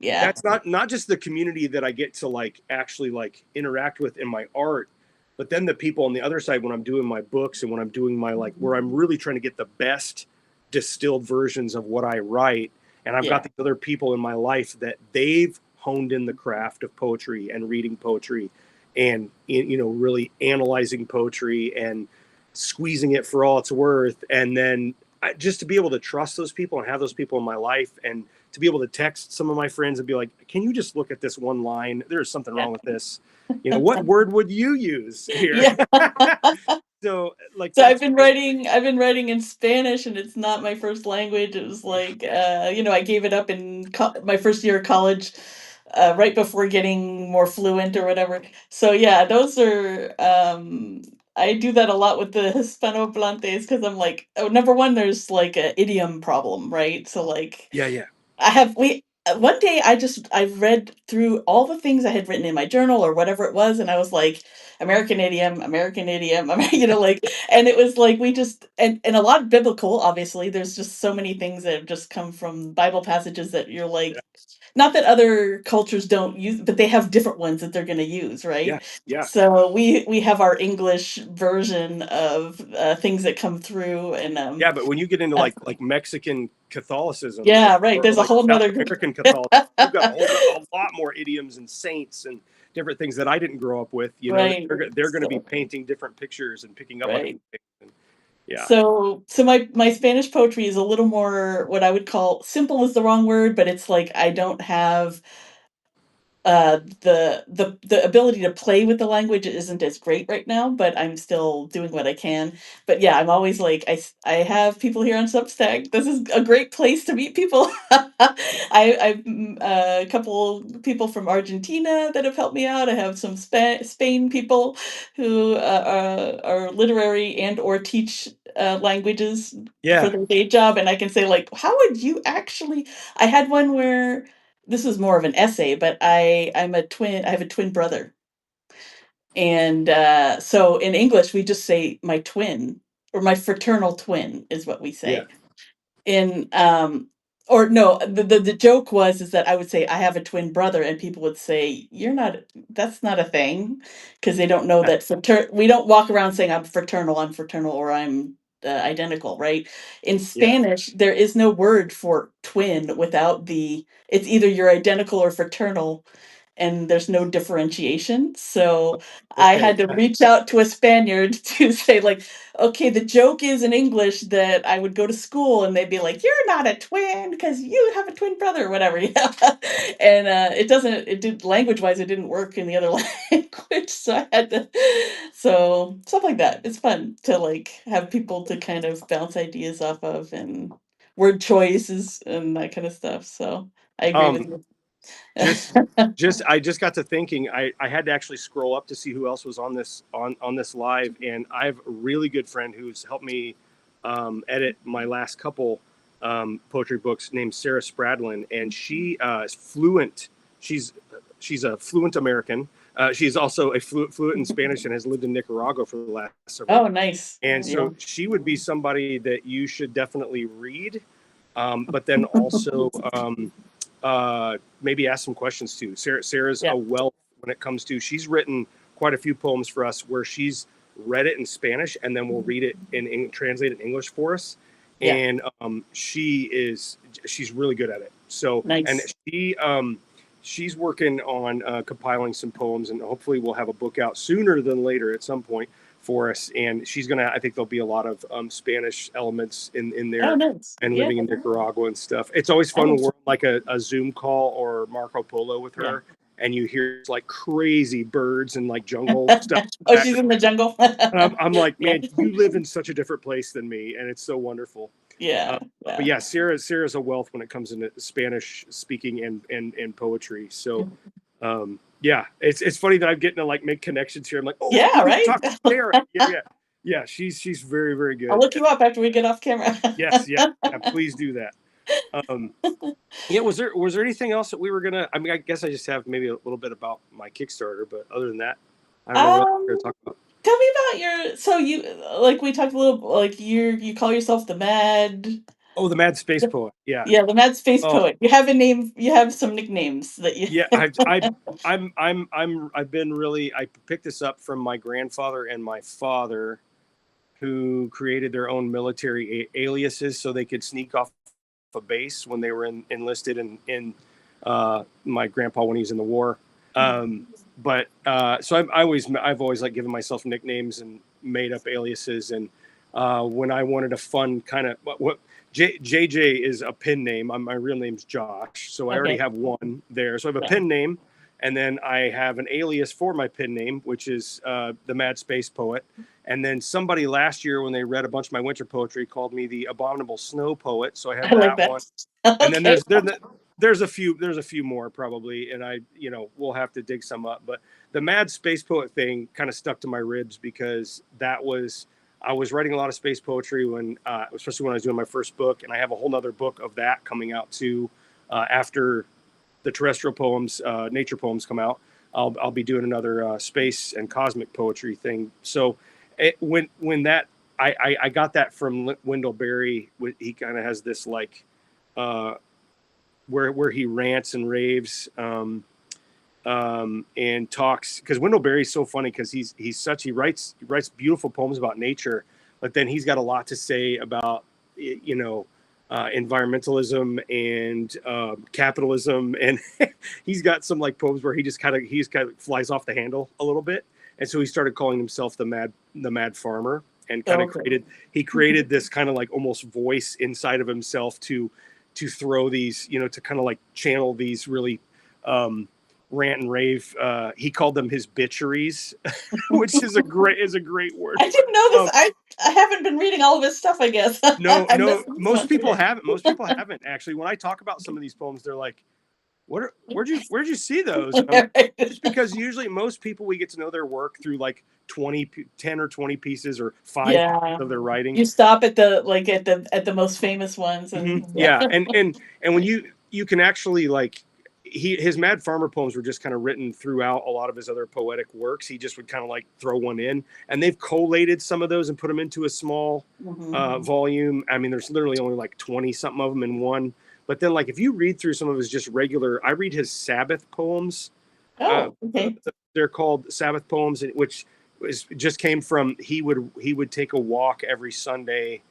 Speaker 1: Yeah.
Speaker 2: that's not just the community that I get to like actually like interact with in my art, but then the people on the other side when I'm doing my books and when I'm doing my like where I'm really trying to get the best distilled versions of what I write. And I've got
Speaker 1: Yeah.
Speaker 2: these other people in my life that they've honed in the craft of poetry and reading poetry and really analyzing poetry and squeezing it for all it's worth. And then just to be able to trust those people and have those people in my life and to be able to text some of my friends and be like, can you just look at this one line? There's something
Speaker 1: Yeah.
Speaker 2: wrong with this. What word would you use here?
Speaker 1: Yeah.
Speaker 2: So like
Speaker 1: So
Speaker 2: that's great.
Speaker 1: I've been writing in Spanish, and it's not my first language. It was like, I gave it up in my first year of college, right before getting more fluent or whatever. So yeah, those are, I do that a lot with the Hispanohablantes because I'm like, oh, number one, there's like a idiom problem, right? So like,
Speaker 2: Yeah, yeah,
Speaker 1: I have we one day I read through all the things I had written in my journal or whatever it was, and I was like, American idiom, like, and it was like we just and a lot of biblical, obviously. There's just so many things that have just come from Bible passages that you're
Speaker 2: yeah,
Speaker 1: like, not that other cultures don't use, but they have different ones that they're going to use, right?
Speaker 2: yeah, yeah.
Speaker 1: So we have our English version of things that come through, and
Speaker 2: Yeah, but when you get into
Speaker 1: uh,
Speaker 2: like Mexican Catholicism
Speaker 1: yeah, right.
Speaker 2: or
Speaker 1: There's a
Speaker 2: like
Speaker 1: whole
Speaker 2: South
Speaker 1: nother.
Speaker 2: American Catholicism, you've got a lot more idioms and saints and different things that I didn't grow up with.
Speaker 1: Right.
Speaker 2: They're going to be
Speaker 1: So,
Speaker 2: painting different pictures and picking up on
Speaker 1: right.
Speaker 2: different things. Yeah,
Speaker 1: So my Spanish poetry is a little more what I would call simple is the wrong word, but it's like I don't have the ability to play with the language isn't as great right now, but I'm still doing what I can. But yeah, I'm always like I have people here on Substack. This is a great place to meet people. A couple people from Argentina that have helped me out. I have some Spain people who are literary and or teach languages for
Speaker 2: yeah,
Speaker 1: their day job, and I can say like, how would you actually? I had one where this was more of an essay, but I'm a twin. I have a twin brother, and so in English we just say my twin or my fraternal twin is what we
Speaker 2: yeah.
Speaker 1: say. In or no, the joke was is that I would say I have a twin brother, and people would say you're not. That's not a thing because they don't know that we don't walk around saying I'm fraternal, or I'm identical, right? In
Speaker 2: Yeah.
Speaker 1: Spanish, there is no word for twin without the. It's either you're identical or fraternal, and there's no differentiation. So I
Speaker 2: Okay.
Speaker 1: had to reach out to a Spaniard to say, like, okay, the joke is in English that I would go to school and they'd be like, you're not a twin because you have a twin brother or whatever. Yeah. And it did language wise, it didn't work in the other language. So I had to, so stuff like that. It's fun to like have people to kind of bounce ideas off of and word choices and that kind of stuff. So I agree with
Speaker 2: Um,
Speaker 1: you.
Speaker 2: just I just got to thinking I had to actually scroll up to see who else was on this live, and I have a really good friend who's helped me edit my last couple poetry books named Sarah Spradlin, and she is fluent. she's she's a fluent American. She's also a fluent in Spanish and has lived in Nicaragua for the last several
Speaker 1: Oh,
Speaker 2: years.
Speaker 1: nice.
Speaker 2: And
Speaker 1: Yeah.
Speaker 2: so she would be somebody that you should definitely read, but then also maybe ask some questions too. Sarah's
Speaker 1: Yeah.
Speaker 2: a wealth when it comes to. She's written quite a few poems for us where she's read it in Spanish and then we'll read it in translate it in English for us.
Speaker 1: Yeah.
Speaker 2: And she's really good at it. So and
Speaker 1: Nice.
Speaker 2: she's working on compiling some poems, and hopefully we'll have a book out sooner than later at some point for us. And she's gonna. I think there'll be a lot of Spanish elements in
Speaker 1: Oh,
Speaker 2: there.
Speaker 1: nice.
Speaker 2: And
Speaker 1: Yeah.
Speaker 2: living in Nicaragua and stuff. It's always
Speaker 1: I
Speaker 2: fun
Speaker 1: think
Speaker 2: when we're on like a Zoom call or Marco Polo with
Speaker 1: yeah.
Speaker 2: her, and you hear like crazy birds and like jungle stuff in the
Speaker 1: Oh, she's
Speaker 2: background.
Speaker 1: in the jungle.
Speaker 2: And I'm like,
Speaker 1: Yeah.
Speaker 2: man, you live in such a different place than me, and it's so wonderful. Uh,
Speaker 1: Yeah.
Speaker 2: but
Speaker 1: Yeah.
Speaker 2: yeah, Sarah's a wealth when it comes into Spanish speaking and poetry. So yeah, it's funny that I'm getting to like make connections here. I'm like, oh,
Speaker 1: Yeah,
Speaker 2: you need to
Speaker 1: right?
Speaker 2: talk to Sarah. Yeah, yeah, yeah. She's very very
Speaker 1: I'll
Speaker 2: good.
Speaker 1: look you up after we get off camera.
Speaker 2: Yes, yeah, yeah. Please do that. Um, yeah, was there anything else that we were gonna? I mean, I guess I just have maybe a little bit about my Kickstarter, but other than that, I don't know what else we're gonna
Speaker 1: Um,
Speaker 2: talk about.
Speaker 1: tell me about so you like we talked a little like you call yourself the Mad.
Speaker 2: Oh, the Mad Space Poet. Yeah.
Speaker 1: Yeah, the Mad Space
Speaker 2: Oh,
Speaker 1: Poet. You have a name. You have some nicknames that you.
Speaker 2: yeah. I've been really. I picked this up from my grandfather and my father, who created their own military aliases so they could sneak off a base when they were enlisted in my grandpa when he was in the war. But so I've always like given myself nicknames and made up aliases. And when I wanted a fun kind of what JJ is a pen name. My real name's Josh, so I already
Speaker 1: Okay.
Speaker 2: have one there. So I have a
Speaker 1: Yeah.
Speaker 2: pen name, and then I have an alias for my pen name, which is the Mad Space Poet. And then somebody last year, when they read a bunch of my winter poetry, called me the Abominable Snow Poet. So I have
Speaker 1: I like
Speaker 2: that
Speaker 1: that.
Speaker 2: one. And then
Speaker 1: Okay.
Speaker 2: there's a few more probably, and we'll have to dig some up. But the Mad Space Poet thing kind of stuck to my ribs because I was writing a lot of space poetry when, especially when I was doing my first book, and I have a whole nother book of that coming out too after the Terrestrial Poems, Nature Poems come out. I'll be doing another space and cosmic poetry thing. So when that I got that from Wendell Berry. He kind of has this like where he rants and raves and talks, because Wendell Berry's so funny because he writes beautiful poems about nature, but then he's got a lot to say about environmentalism and capitalism, and he's got some like poems where he's kind of flies off the handle a little bit, and so he started calling himself the mad farmer, and kind of created this kind of like almost voice inside of himself to throw these, to kind of like channel these really rant and rave. He called them his bitcheries, which is a great word.
Speaker 1: I didn't know this. I haven't been reading all of his stuff, I guess.
Speaker 2: No,
Speaker 1: I
Speaker 2: no,
Speaker 1: missed this
Speaker 2: most
Speaker 1: one.
Speaker 2: people haven't. Most people haven't actually. When I talk about some of these poems, they're like, where'd you see those? Just because usually most people, we get to know their work through like 10 or 20 pieces or 5
Speaker 1: Yeah.
Speaker 2: of their writing.
Speaker 1: You stop at the most famous ones, and
Speaker 2: Yeah, and when you can actually like, his Mad Farmer poems were just kind of written throughout a lot of his other poetic works. He just would kind of like throw one in, and they've collated some of those and put them into a small volume. I mean, there's literally only like 20 something of them in one. But then, like, if you read through some of his just regular, I read his Sabbath poems.
Speaker 1: Okay.
Speaker 2: They're called Sabbath poems, which just came from he would take a walk every Sunday,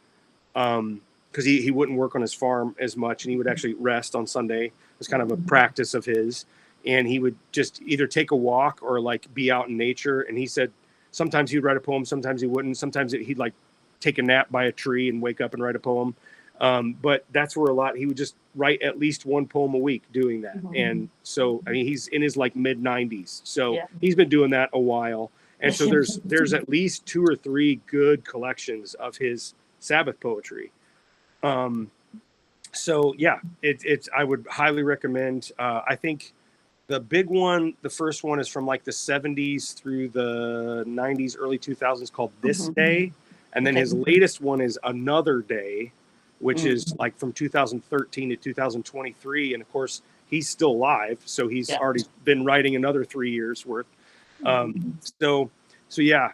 Speaker 2: because he wouldn't work on his farm as much, and he would actually rest on Sunday. It was kind of a practice of his, and he would just either take a walk or like be out in nature. And he said sometimes he'd write a poem, sometimes he wouldn't. Sometimes he'd like take a nap by a tree and wake up and write a poem. But that's where he would just write at least one poem a week doing that. And so, I mean, he's in his like mid 90s, so he's been doing that a while. And so there's at least 2 or 3 good collections of his Sabbath poetry. So yeah, it's I would highly recommend. I think the big one, the first one, is from like the 70s through the 90s, early 2000s, called This Day. And then his latest one is Another Day, which is like from 2013 to 2023. And of course, he's still alive, so he's already been writing another 3 years worth. So yeah,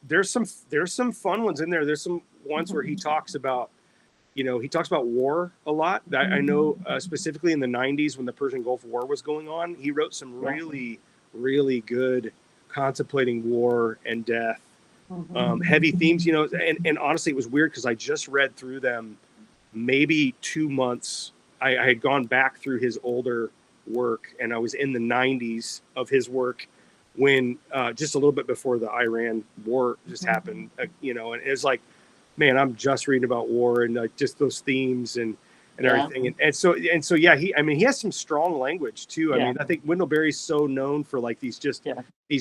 Speaker 2: there's some fun ones in there. There's some ones where he talks about war a lot. I know specifically in the 90s when the Persian Gulf War was going on, he wrote some really, really good contemplating war and death, heavy themes, and honestly, it was weird because I just read through them maybe 2 months. I had gone back through his older work, and I was in the 90s of his work when just a little bit before the Iran war just happened, and it was like, man, I'm just reading about war and like just those themes and everything. And so yeah, he has some strong language too. I mean, I think Wendell Berry's so known for like these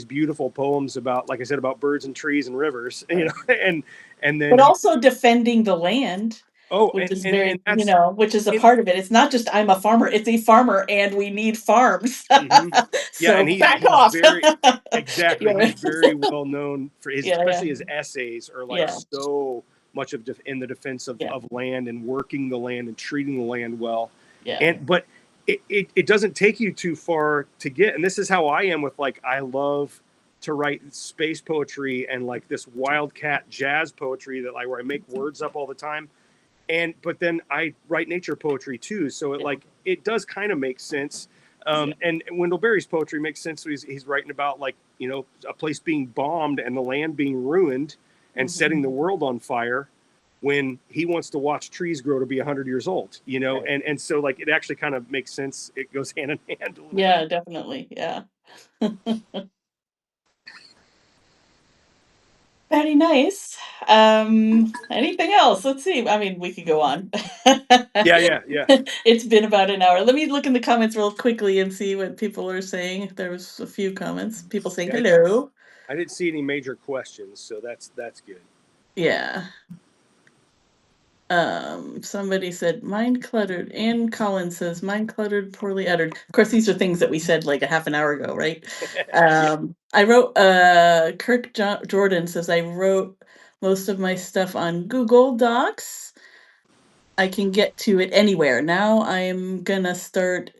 Speaker 2: beautiful poems about, like I said, about birds and trees and rivers, and then
Speaker 1: but also defending the land.
Speaker 2: Oh,
Speaker 1: Which is
Speaker 2: and
Speaker 1: very,
Speaker 2: that's
Speaker 1: which is a part of it. It's not just I'm a farmer, it's a farmer and we need farms.
Speaker 2: Yeah,
Speaker 1: So
Speaker 2: and
Speaker 1: back
Speaker 2: he's
Speaker 1: off.
Speaker 2: very exactly.
Speaker 1: Yeah.
Speaker 2: He's very well known for his,
Speaker 1: Yeah.
Speaker 2: especially his essays are like so much in the defense of land and working the land and treating the land well. But it doesn't take you too far to get, and this is how I am with, like, I love to write space poetry and like this wildcat jazz poetry that, like, where I make words up all the time. but then I write nature poetry too, so it does kind of make sense. And Wendell Berry's poetry makes sense. So he's writing about, like, a place being bombed and the land being ruined and setting the world on fire, when he wants to watch trees grow to be 100 years old.
Speaker 1: Right.
Speaker 2: And so, like, it actually kind of makes sense. It goes hand in hand a little bit.
Speaker 1: Yeah, definitely. Yeah. Very nice. Anything else? Let's see. I mean, we could go on.
Speaker 2: Yeah, yeah, yeah.
Speaker 1: It's been about an hour. Let me look in the comments real quickly and see what people are saying. There was a few comments. People saying
Speaker 2: Yeah,
Speaker 1: hello.
Speaker 2: I didn't see any major questions, so that's good.
Speaker 1: Yeah. Somebody said mind cluttered. Ann Collins says mind cluttered, poorly uttered. Of course, these are things that we said like a half an hour ago, right?
Speaker 2: Yeah,
Speaker 1: I wrote Jordan says I wrote most of my stuff on Google Docs. I can get to it anywhere. Now I'm gonna start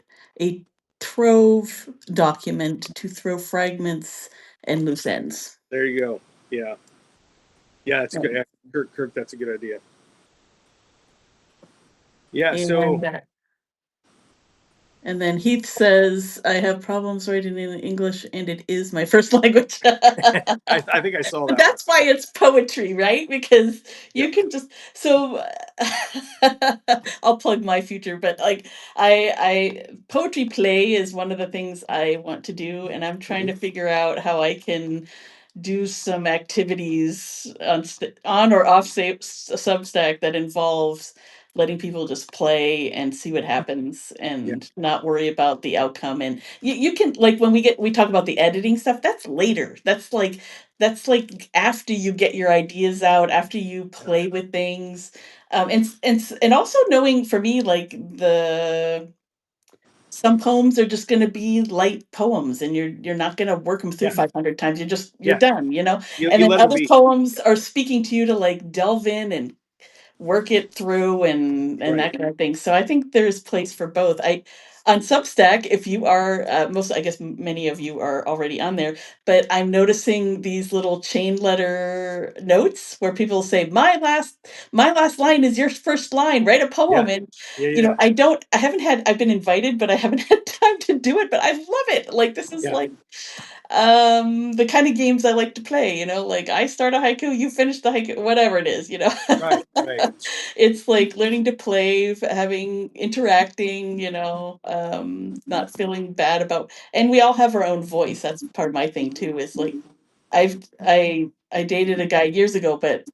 Speaker 1: a Trove document to throw fragments and loose ends.
Speaker 2: there you go. Yeah, yeah, that's good.
Speaker 1: Right.
Speaker 2: Yeah, Kirk, that's a good idea. Yeah, so
Speaker 1: And And then Heath says, I have problems writing in English and it is my first language.
Speaker 2: I think I saw
Speaker 1: But
Speaker 2: that one.
Speaker 1: that's why it's poetry, right? Because
Speaker 2: Yeah,
Speaker 1: you can just so I'll plug my future, but like I poetry play is one of the things I want to do, and I'm trying
Speaker 2: hmm
Speaker 1: to figure out how I can do some activities on or off Substack that involves letting people just play and see what happens
Speaker 2: yeah,
Speaker 1: and not worry about the outcome. And you can, like, when we talk about the editing stuff, that's later. That's like after you get your ideas out, after you play with things. And also knowing, for me, like, the some poems are just going to be light poems, and you're not going to work them through
Speaker 2: yeah,
Speaker 1: 500 times. You're
Speaker 2: yeah.
Speaker 1: done. And
Speaker 2: You
Speaker 1: then
Speaker 2: let them
Speaker 1: other
Speaker 2: be.
Speaker 1: poems are speaking to you to, like, delve in and work it through and
Speaker 2: Right.
Speaker 1: that kind of thing. So I think there's place for both. I On Substack, if you are I guess many of you are already on there, but I'm noticing these little chain letter notes where people say, my last line is your first line, write a
Speaker 2: Yeah,
Speaker 1: poem. And
Speaker 2: yeah, yeah,
Speaker 1: I've been invited, but I haven't had time to do it, but I love it. Like, this is
Speaker 2: yeah.
Speaker 1: like the kind of games I like to play, like, I start a haiku, you finish the haiku, whatever it is.
Speaker 2: Right, right.
Speaker 1: It's like learning to play, interacting, not feeling bad about, and we all have our own voice. That's part of my thing too, is like, I dated a guy years ago, but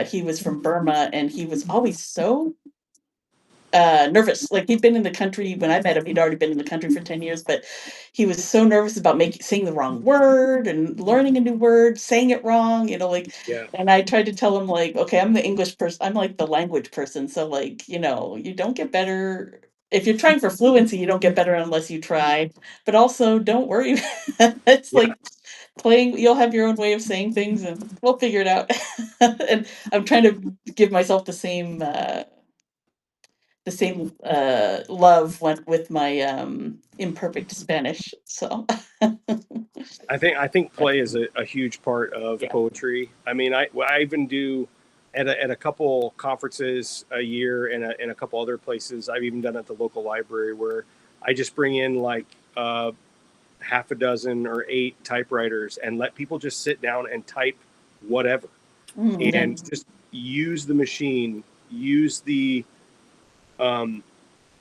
Speaker 1: he was from Burma, and he was always so nervous. Like, he'd been in the country when I met him. He'd already been in the country for 10 years, but he was so nervous about making saying the wrong word and learning a new word, saying it wrong, like.
Speaker 2: Yeah,
Speaker 1: And I tried to tell him, like, okay, I'm the English person. I'm like the language person. So, like, you don't get better if you're trying for fluency. You don't get better unless you try. But also, don't worry. It's
Speaker 2: yeah.
Speaker 1: like playing. You'll have your own way of saying things, and we'll figure it out. And I'm trying to give myself the same love went with my imperfect Spanish. So
Speaker 2: I think play is a huge part of
Speaker 1: yeah.
Speaker 2: poetry. I mean, I even do at a couple conferences a year, and a couple other places. I've even done it at the local library, where I just bring in, like, half a dozen or eight typewriters and let people just sit down and type whatever,
Speaker 1: Yeah.
Speaker 2: and just use the machine, use the um,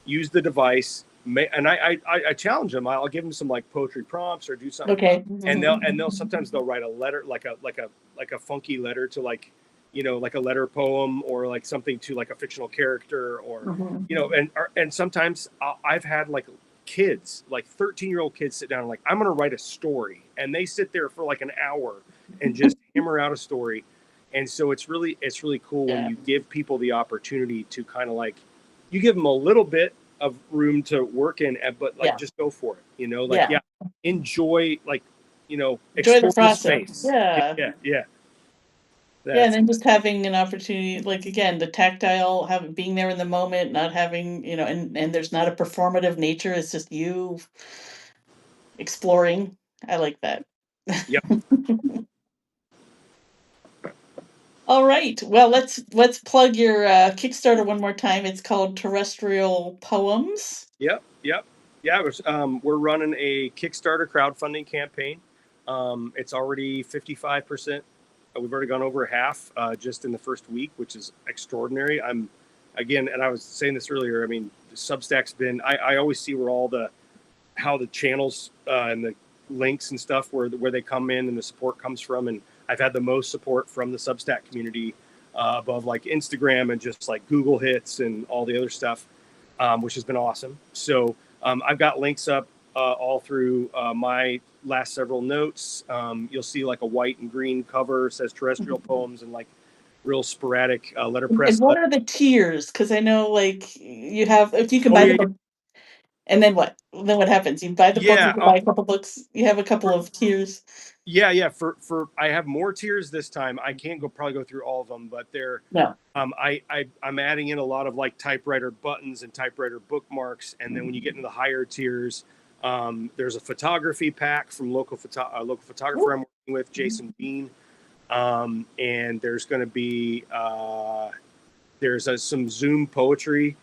Speaker 2: use the device. And I challenge them. I'll give them some, like, poetry prompts, or do something,
Speaker 1: Okay.
Speaker 2: and they'll sometimes they'll write a letter, like a funky letter to, like, like a letter poem, or like something to, like, a fictional character, or
Speaker 1: Mhm.
Speaker 2: and sometimes I've had, like, kids, like 13-year-old kids, sit down and, like, I'm going to write a story, and they sit there for like an hour and just hammer out a story. And so it's really cool when
Speaker 1: Yeah.
Speaker 2: you give people the opportunity to kind of, like, you give them a little bit of room to work in, but, like,
Speaker 1: Yeah.
Speaker 2: just go for it. Like,
Speaker 1: Yeah.
Speaker 2: yeah, enjoy, like,
Speaker 1: Enjoy the
Speaker 2: explore the
Speaker 1: process.
Speaker 2: space. Yeah,
Speaker 1: Yeah.
Speaker 2: yeah, yeah.
Speaker 1: Yeah, and
Speaker 2: That's
Speaker 1: then just having an opportunity, like, again, the tactile, having being there in the moment, not having, and there's not a performative nature. It's just you exploring. I like that.
Speaker 2: Yep.
Speaker 1: All right. Well, let's plug your Kickstarter one more time. It's called Terrestrial Poems.
Speaker 2: Yep, yep, yeah. We're running a Kickstarter crowdfunding campaign. It's already 55%. We've already gone over half just in the first week, which is extraordinary. Again, and I was saying this earlier. I mean, Substack's been. I always see where all the how the channels and the links and stuff where they come in and the support comes from, and I've had the most support from the Substack community above like Instagram and just like Google hits and all the other stuff, which has been awesome. So I've got links up all through my last several notes. You'll see like a white and green cover says Terrestrial Poems and like real sporadic letterpress.
Speaker 1: And what are the tiers? Because I know, like, you have if you can
Speaker 2: Oh
Speaker 1: buy the
Speaker 2: yeah,
Speaker 1: book, and then what? Then what happens? You buy the book, you
Speaker 2: yeah.
Speaker 1: can buy a couple books. You have a couple of tiers.
Speaker 2: Yeah. For I have more tiers this time. I can't probably go through all of them, but they're
Speaker 1: No.
Speaker 2: I'm adding in a lot of like typewriter buttons and typewriter bookmarks, and then when you get into the higher tiers, there's a photography pack from local photographer I'm working with, Jason Bean, and there's going to be some Zoom poetry.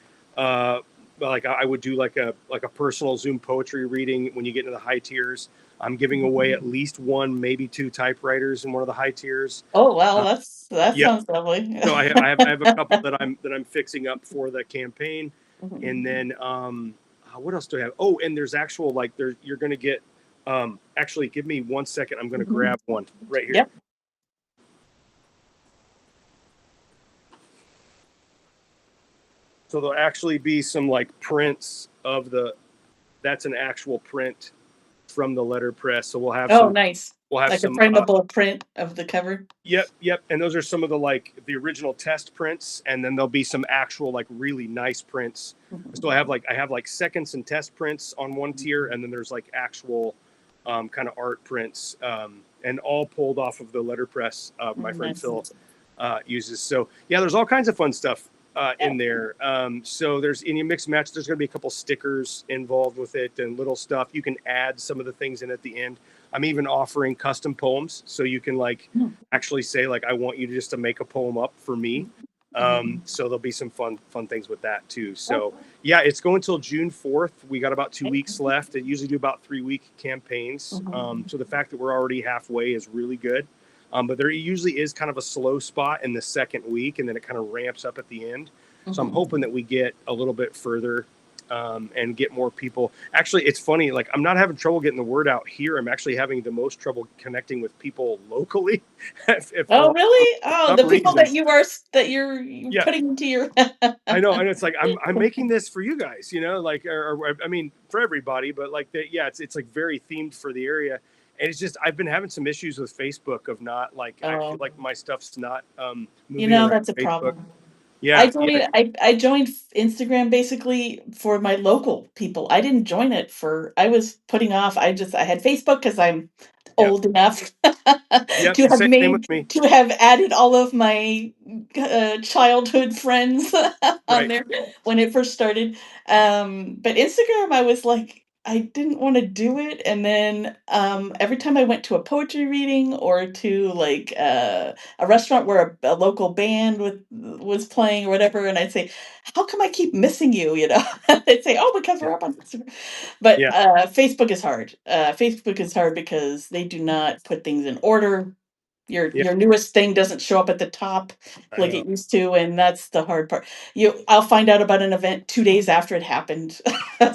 Speaker 2: Like I would do like a personal Zoom poetry reading when you get into the high tiers. I'm giving away at least one, maybe two typewriters in one of the high tiers.
Speaker 1: Oh, well,
Speaker 2: Uh,
Speaker 1: that
Speaker 2: yep.
Speaker 1: sounds lovely.
Speaker 2: So I have a couple that I'm fixing up for the campaign,
Speaker 1: Mhm.
Speaker 2: and then what else do I have? Oh, and there's actual like you're gonna get. Actually, give me 1 second. I'm gonna
Speaker 1: Mhm.
Speaker 2: grab one right here.
Speaker 1: Yep.
Speaker 2: So there'll actually be some like prints of that's an actual print from the letterpress. So
Speaker 1: Oh, nice.
Speaker 2: we'll have
Speaker 1: Like a
Speaker 2: some
Speaker 1: frameable print of the cover.
Speaker 2: yep. And those are some of the like the original test prints, and then there'll be some actual like really nice prints. So I have like seconds and test prints on one tier, and then there's like actual kind of art prints, and all pulled off of the letterpress my friend
Speaker 1: Nice.
Speaker 2: Phil uses. So yeah, there's all kinds of fun stuff in there. So there's in your mix and match, there's going to be a couple stickers involved with it and little stuff. You can add some of the things in at the end. I'm even offering custom poems, so you can like actually say like I want you to make a poem up for me. So there'll be some fun things with that too. So yeah, it's going until June 4th. We got about 2 weeks left. I usually do about 3-week campaigns. So the fact that we're already halfway is really good. But there usually is kind of a slow spot in the second week, and then it kind of ramps up at the end. So I'm hoping that we get a little bit further and get more people. Actually, it's funny. Like I'm not having trouble getting the word out here. I'm actually having the most trouble connecting with people locally.
Speaker 1: Oh,
Speaker 2: For
Speaker 1: really? Oh,
Speaker 2: some
Speaker 1: the people
Speaker 2: reason,
Speaker 1: that you're
Speaker 2: yeah,
Speaker 1: putting into your
Speaker 2: I know. And it's like I'm making this for you guys, like I mean for everybody, but like that. Yeah, it's like very themed for the area. And it's just I've been having some issues with Facebook of not like I feel
Speaker 1: Oh,
Speaker 2: like my stuff's not moving around
Speaker 1: that's a
Speaker 2: Facebook.
Speaker 1: problem.
Speaker 2: Yeah, yeah,
Speaker 1: I joined Instagram basically for my local people. I didn't join it for I was putting off I had Facebook because 'cause I'm
Speaker 2: yeah.
Speaker 1: old enough
Speaker 2: Yep, same with me.
Speaker 1: to have added all of my, childhood friends on
Speaker 2: Right.
Speaker 1: there when it first started. But Instagram, I was like, I didn't wanna do it, and then, every time I went to a poetry reading or to, like, a restaurant where a local band was playing or whatever, and I'd say, "How come I keep missing you?" You know? They'd say, "Oh, because
Speaker 2: Yeah.
Speaker 1: we're up on Instagram." But,
Speaker 2: Yeah.
Speaker 1: Facebook is hard. Facebook is hard because they do not put things in order.
Speaker 2: Yeah.
Speaker 1: Your newest thing doesn't show up at the top
Speaker 2: I
Speaker 1: like
Speaker 2: know.
Speaker 1: it used to, and that's the hard part. I'll find out about an event 2 days after it happened.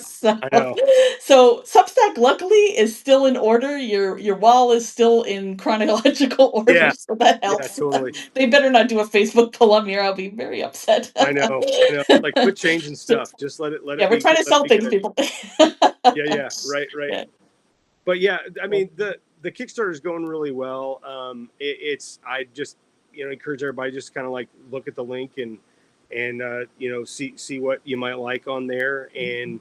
Speaker 1: So
Speaker 2: I know.
Speaker 1: so Substack luckily is still in order. Your wall is still in chronological order,
Speaker 2: Yeah.
Speaker 1: so that
Speaker 2: Yeah,
Speaker 1: helps.
Speaker 2: totally.
Speaker 1: They better not do a Facebook pull on me or I'll be very upset.
Speaker 2: I know. I know. Like quit changing
Speaker 1: So,
Speaker 2: stuff. Just let
Speaker 1: yeah,
Speaker 2: it
Speaker 1: we're
Speaker 2: be
Speaker 1: trying to sell things,
Speaker 2: good.
Speaker 1: people.
Speaker 2: Yeah, yeah. Right.
Speaker 1: Yeah.
Speaker 2: But yeah, I mean the Kickstarter is going really well. It's I just encourage everybody just kind of like look at the link and see what you might like on there. And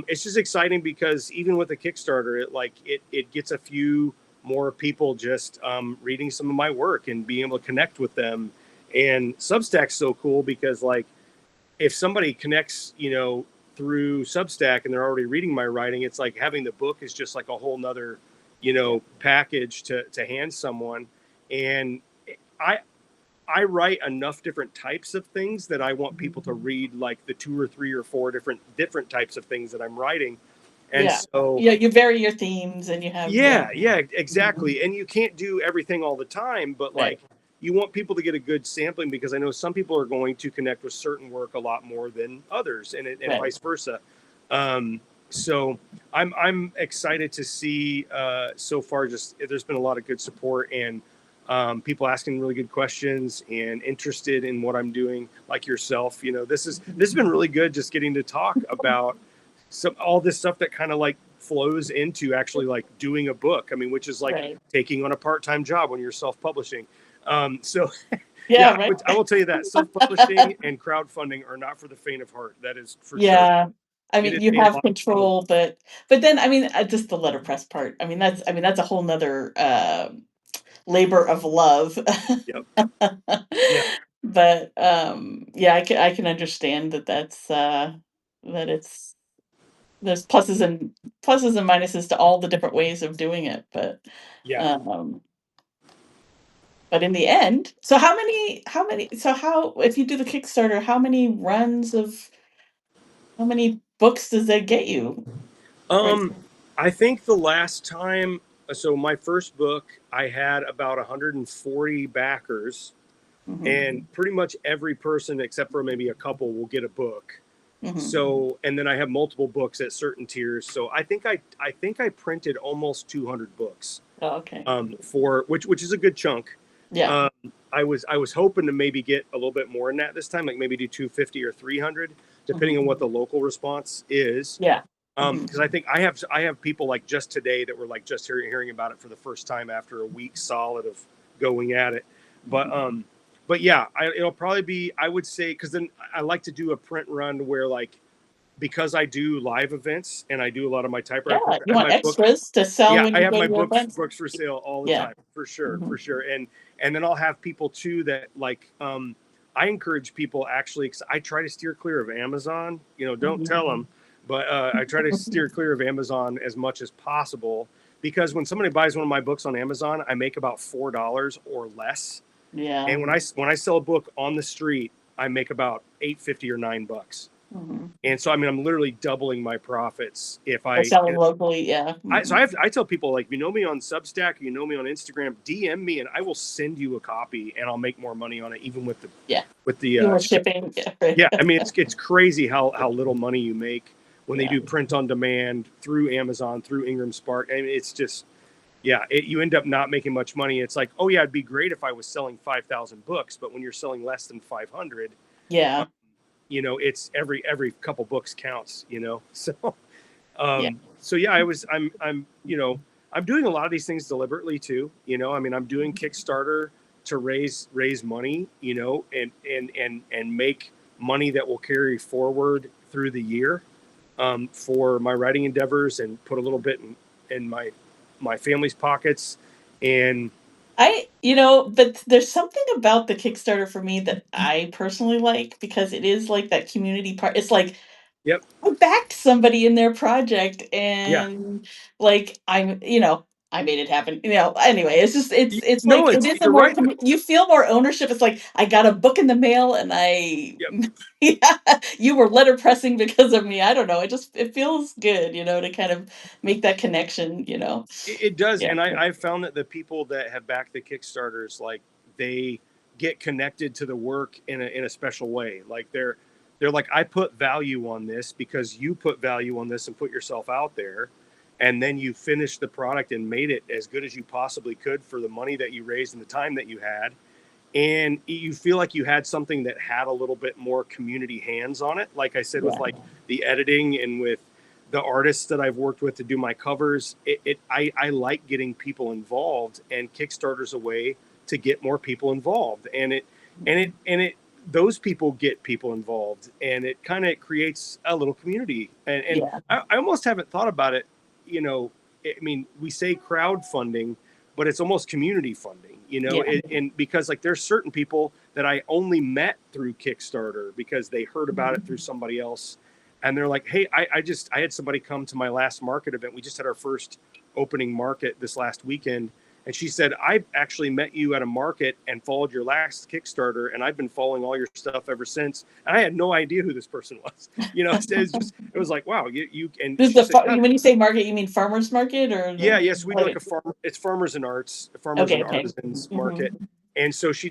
Speaker 2: it's just exciting because even with the Kickstarter, it gets a few more people just reading some of my work and being able to connect with them. And Substack's so cool because like if somebody connects, through Substack and they're already reading my writing, it's like having the book is just like a whole nother, package to hand someone. And I I write enough different types of things that I want people to read like the 2 or 3 or 4 different types of things that I'm writing. And
Speaker 1: Yeah.
Speaker 2: so,
Speaker 1: Yeah, you vary your themes and you have, yeah.
Speaker 2: yeah,
Speaker 1: Mhm.
Speaker 2: exactly. And you can't do everything all the time, but
Speaker 1: Right,
Speaker 2: like you want people to get a good sampling, because I know some people are going to connect with certain work a lot more than others, and
Speaker 1: right.
Speaker 2: vice versa. Um, so I'm excited to see, so far, just there's been a lot of good support, and people asking really good questions and interested in what I'm doing, like yourself. This has been really good, just getting to talk about all this stuff that kind of like flows into actually like doing a book. I mean, which is like
Speaker 1: Right.
Speaker 2: taking on a part-time job when you're self-publishing. So
Speaker 1: Yeah,
Speaker 2: yeah,
Speaker 1: right.
Speaker 2: I will tell you that self-publishing and crowdfunding are not for the faint of heart. That is for sure.
Speaker 1: Yeah. I
Speaker 2: It
Speaker 1: mean,
Speaker 2: is
Speaker 1: you
Speaker 2: a
Speaker 1: have
Speaker 2: lot of fun.
Speaker 1: control, but then, I mean, just the letterpress part. I mean, that's a whole nother, labor of love.
Speaker 2: Yep. Yeah.
Speaker 1: But, yeah, I can understand that that there's pluses and minuses to all the different ways of doing it,
Speaker 2: Yeah.
Speaker 1: um, but in the end, so how if you do the Kickstarter, how many books does that get you? Right.
Speaker 2: Um, I think the last time, so my first book, I had about 140 backers,
Speaker 1: Mhm,
Speaker 2: and pretty much every person except for maybe a couple will get a book.
Speaker 1: mhm.
Speaker 2: So, and then I have multiple books at certain tiers. So I think I printed almost 200 books,
Speaker 1: Oh, okay.
Speaker 2: for which is a good chunk.
Speaker 1: Yeah.
Speaker 2: Um, I was hoping to maybe get a little bit more than that this time, like maybe do 250 or 300, depending
Speaker 1: Mhm.
Speaker 2: on what the local response is.
Speaker 1: Yeah.
Speaker 2: Because
Speaker 1: Mhm.
Speaker 2: I think I have people like just today that were like just hearing about it for the first time after a week solid of going at it. But
Speaker 1: Mhm.
Speaker 2: yeah, it'll probably be, I would say, because then I like to do a print run where like, because I do live events and I do a lot of my
Speaker 1: Yeah,
Speaker 2: typewriter course,
Speaker 1: you
Speaker 2: I have
Speaker 1: want
Speaker 2: my book.
Speaker 1: extras to sell
Speaker 2: Yeah,
Speaker 1: when
Speaker 2: I
Speaker 1: you
Speaker 2: have
Speaker 1: go
Speaker 2: my
Speaker 1: to your
Speaker 2: books
Speaker 1: events?
Speaker 2: books for sale all the
Speaker 1: Yeah.
Speaker 2: time, for sure,
Speaker 1: Mhm.
Speaker 2: for sure. And then I'll have people too that like, I encourage people actually, 'cause I try to steer clear of Amazon. Don't
Speaker 1: Mhm.
Speaker 2: tell them, but I try to steer clear of Amazon as much as possible, because when somebody buys one of my books on Amazon, I make about $4 or less,
Speaker 1: Yeah.
Speaker 2: and when I sell a book on the street, I make about 8.50 or $9.
Speaker 1: Mhm.
Speaker 2: And so, I mean, I'm literally doubling my profits if
Speaker 1: Or
Speaker 2: I.
Speaker 1: selling locally, yeah.
Speaker 2: So
Speaker 1: Mhm.
Speaker 2: I tell people, like, you know me on Substack, you know me on Instagram, DM me and I will send you a copy, and I'll make more money on it, even with the
Speaker 1: Yeah.
Speaker 2: with the
Speaker 1: Fewer
Speaker 2: shipping.
Speaker 1: shipping, yeah, right.
Speaker 2: Yeah, I mean, it's crazy how little money you make when they
Speaker 1: Yeah.
Speaker 2: do print on demand through Amazon, through Ingram Spark. I mean, it's just, yeah, you end up not making much money. It's like, oh yeah, it'd be great if I was selling 5,000 books, but when you're selling less than 500,
Speaker 1: Yeah.
Speaker 2: it's every couple books counts.
Speaker 1: Yeah.
Speaker 2: So yeah, I'm doing a lot of these things deliberately too. I mean, I'm doing Kickstarter to raise money, and make money that will carry forward through the year, for my writing endeavors, and put a little bit in my family's pockets. And
Speaker 1: But there's something about the Kickstarter for me that I personally like because it is like that community part. It's like
Speaker 2: yep,
Speaker 1: I backed somebody in their project
Speaker 2: yeah.
Speaker 1: and like I made it happen. Anyway, it's
Speaker 2: No,
Speaker 1: like it
Speaker 2: it's
Speaker 1: is a
Speaker 2: you're
Speaker 1: more
Speaker 2: right though.
Speaker 1: you feel more ownership. It's like I got a book in the mail and I
Speaker 2: Yep.
Speaker 1: yeah, you were letter pressing because of me. I don't know. It feels good, to kind of make that connection.
Speaker 2: It does,
Speaker 1: Yeah.
Speaker 2: and I've found that the people that have backed the Kickstarters, like, they get connected to the work in a special way. Like, they're like, I put value on this because you put value on this and put yourself out there, and then you finished the product and made it as good as you possibly could for the money that you raised and the time that you had, and you feel like you had something that had a little bit more community hands on it. Like I said, with
Speaker 1: Yeah.
Speaker 2: like the editing and with the artists that I've worked with to do my covers, I like getting people involved, and Kickstarter's a way to get more people involved, and it those people get people involved, and it kind of creates a little community. And
Speaker 1: Yeah.
Speaker 2: I almost haven't thought about it. you know I mean, we say crowdfunding, but it's almost community funding,
Speaker 1: Yeah.
Speaker 2: and because like there's certain people that I only met through Kickstarter because they heard about it through somebody else, and they're like, hey, I had somebody come to my last market event. We just had our first opening market this last weekend, And she said, I actually met you at a market and followed your last Kickstarter, and I've been following all your stuff ever since. And I had no idea who this person was. It was like, wow, you and
Speaker 1: This is
Speaker 2: she said, yeah,
Speaker 1: when you say market, you mean farmers market or
Speaker 2: yeah,
Speaker 1: the
Speaker 2: yes, we do like
Speaker 1: like,
Speaker 2: a farm. It's farmers and
Speaker 1: okay, okay.
Speaker 2: artisans market.
Speaker 1: Mm-hmm.
Speaker 2: And so she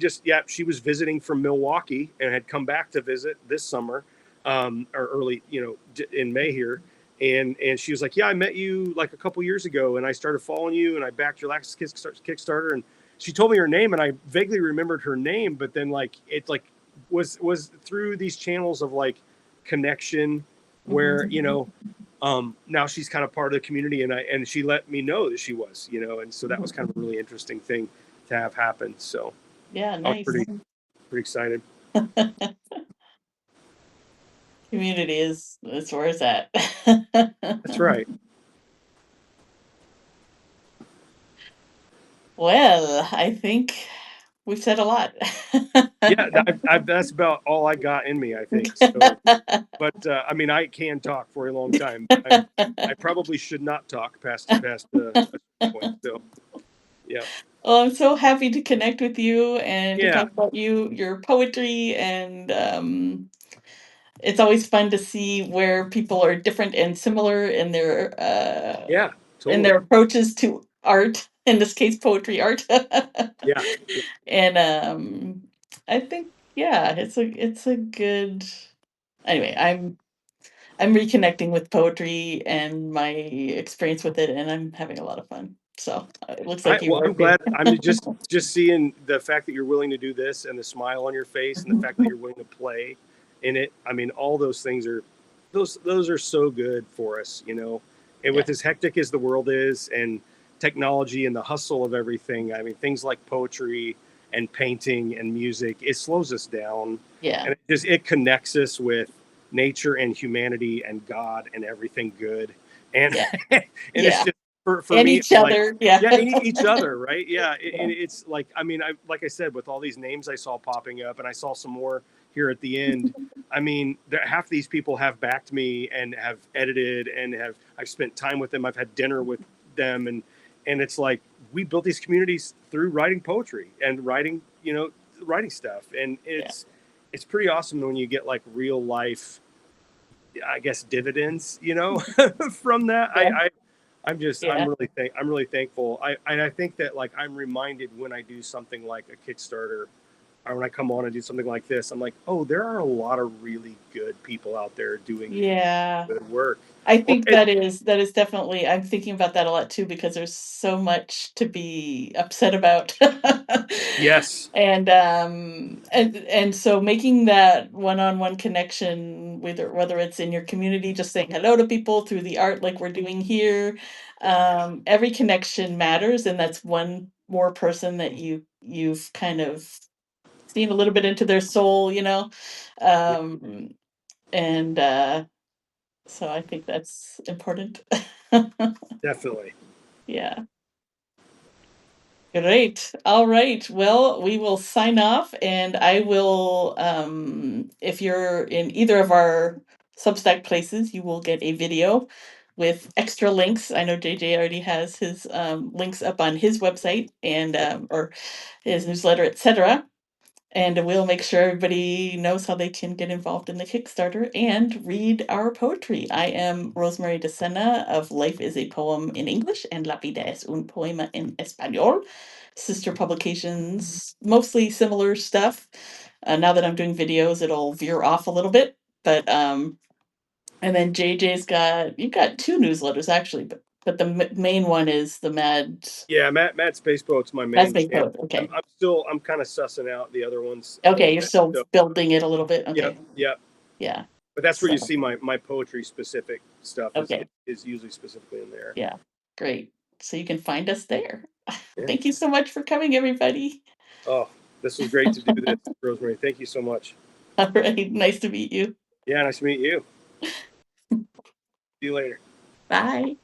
Speaker 2: was visiting from Milwaukee and had come back to visit this summer, or early, in May here. And she was like, yeah, I met you like a couple years ago, and I started following you, and I backed your last Kickstarter. And she told me her name, and I vaguely remembered her name, but then like it like was through these channels of like connection, where now she's kind of part of the community, and she let me know that she was, and so that was kind of a really interesting thing to have happen. So
Speaker 1: Yeah,
Speaker 2: I was
Speaker 1: nice.
Speaker 2: pretty excited.
Speaker 1: Community is where it's at.
Speaker 2: That's right.
Speaker 1: Well, I think we've said a lot.
Speaker 2: Yeah, that's about all I got in me, I think. So, but I mean, I can talk for a long time. I probably should not talk past a point. So, yeah,
Speaker 1: Well, I'm so happy to connect with you and to
Speaker 2: yeah,
Speaker 1: talk about your poetry, and it's always fun to see where people are different and similar
Speaker 2: yeah,
Speaker 1: in
Speaker 2: totally.
Speaker 1: their approaches to art. In this case, poetry art.
Speaker 2: Yeah,
Speaker 1: And I think, yeah, it's a good. Anyway, I'm reconnecting with poetry and my experience with it, and I'm having a lot of fun. So it looks like you
Speaker 2: Well,
Speaker 1: are
Speaker 2: I'm
Speaker 1: too.
Speaker 2: glad. I'm just seeing the fact that you're willing to do this, and the smile on your face, and the fact that you're willing to play in it. I mean, all those things are those are so good for us, And
Speaker 1: Yeah,
Speaker 2: with as hectic as the world is, and technology and the hustle of everything, I mean, things like poetry and painting and music, it slows us down,
Speaker 1: yeah,
Speaker 2: and it connects us with nature and humanity and God and everything good, and
Speaker 1: yeah,
Speaker 2: and it's
Speaker 1: yeah.
Speaker 2: just for
Speaker 1: And
Speaker 2: me,
Speaker 1: each
Speaker 2: like,
Speaker 1: other, yeah.
Speaker 2: yeah, each other, right? Yeah,
Speaker 1: Yeah.
Speaker 2: and it's like, I mean, like I said, with all these names I saw popping up, and I saw some more here at the end. I mean, half these people have backed me and have edited, and I've spent time with them. I've had dinner with them, and it's like we built these communities through writing poetry and writing stuff, and
Speaker 1: Yeah.
Speaker 2: it's pretty awesome when you get like real life, I guess, dividends, from that.
Speaker 1: Yeah.
Speaker 2: I'm
Speaker 1: Yeah.
Speaker 2: really thankful. I think that, like, I'm reminded when I do something like a Kickstarter, or when I come on and do something like this, I'm like, oh, there are a lot of really good people out there doing
Speaker 1: Yeah.
Speaker 2: good work.
Speaker 1: I
Speaker 2: Or
Speaker 1: think that is definitely, I'm thinking about that a lot too, because there's so much to be upset about.
Speaker 2: yes,
Speaker 1: And so making that one-on-one connection, whether it's in your community, just saying hello to people through the art like we're doing here, every connection matters, and that's one more person that you've kind of seen a little bit into their soul,
Speaker 2: yeah,
Speaker 1: um, and so I think that's important.
Speaker 2: definitely.
Speaker 1: Yeah. Great. All right. Well, we will sign off, and I will, if you're in either of our Substack places, you will get a video with extra links. I know JJ already has his links up on his website and or his newsletter, etc. And we'll make sure everybody knows how they can get involved in the Kickstarter and read our poetry. I am Rosemary de Sena of Life is a Poem in English and La Vida es un Poema en Español. Sister publications, mostly similar stuff. Now that I'm doing videos, it'll veer off a little bit. But and then JJ's you've got two newsletters actually, but the main one is the
Speaker 2: Yeah, Matt Spacepoet's my
Speaker 1: Mad
Speaker 2: main
Speaker 1: Space
Speaker 2: channel.
Speaker 1: Poet. Okay.
Speaker 2: I'm kind of sussing out the other ones a
Speaker 1: Okay,
Speaker 2: little
Speaker 1: you're
Speaker 2: bit.
Speaker 1: still
Speaker 2: So,
Speaker 1: building it a little bit.
Speaker 2: yep,
Speaker 1: Okay.
Speaker 2: yep.
Speaker 1: Yeah.
Speaker 2: But that's where you
Speaker 1: So
Speaker 2: see my poetry specific stuff
Speaker 1: okay.
Speaker 2: is usually specifically in there.
Speaker 1: Yeah, great. So you can find us there.
Speaker 2: Yeah.
Speaker 1: Thank you so much for coming, everybody.
Speaker 2: Oh, this was great to do this, Rosemary. Thank you so much.
Speaker 1: All right, nice to meet you.
Speaker 2: Yeah, nice to meet you. See you later.
Speaker 1: Bye.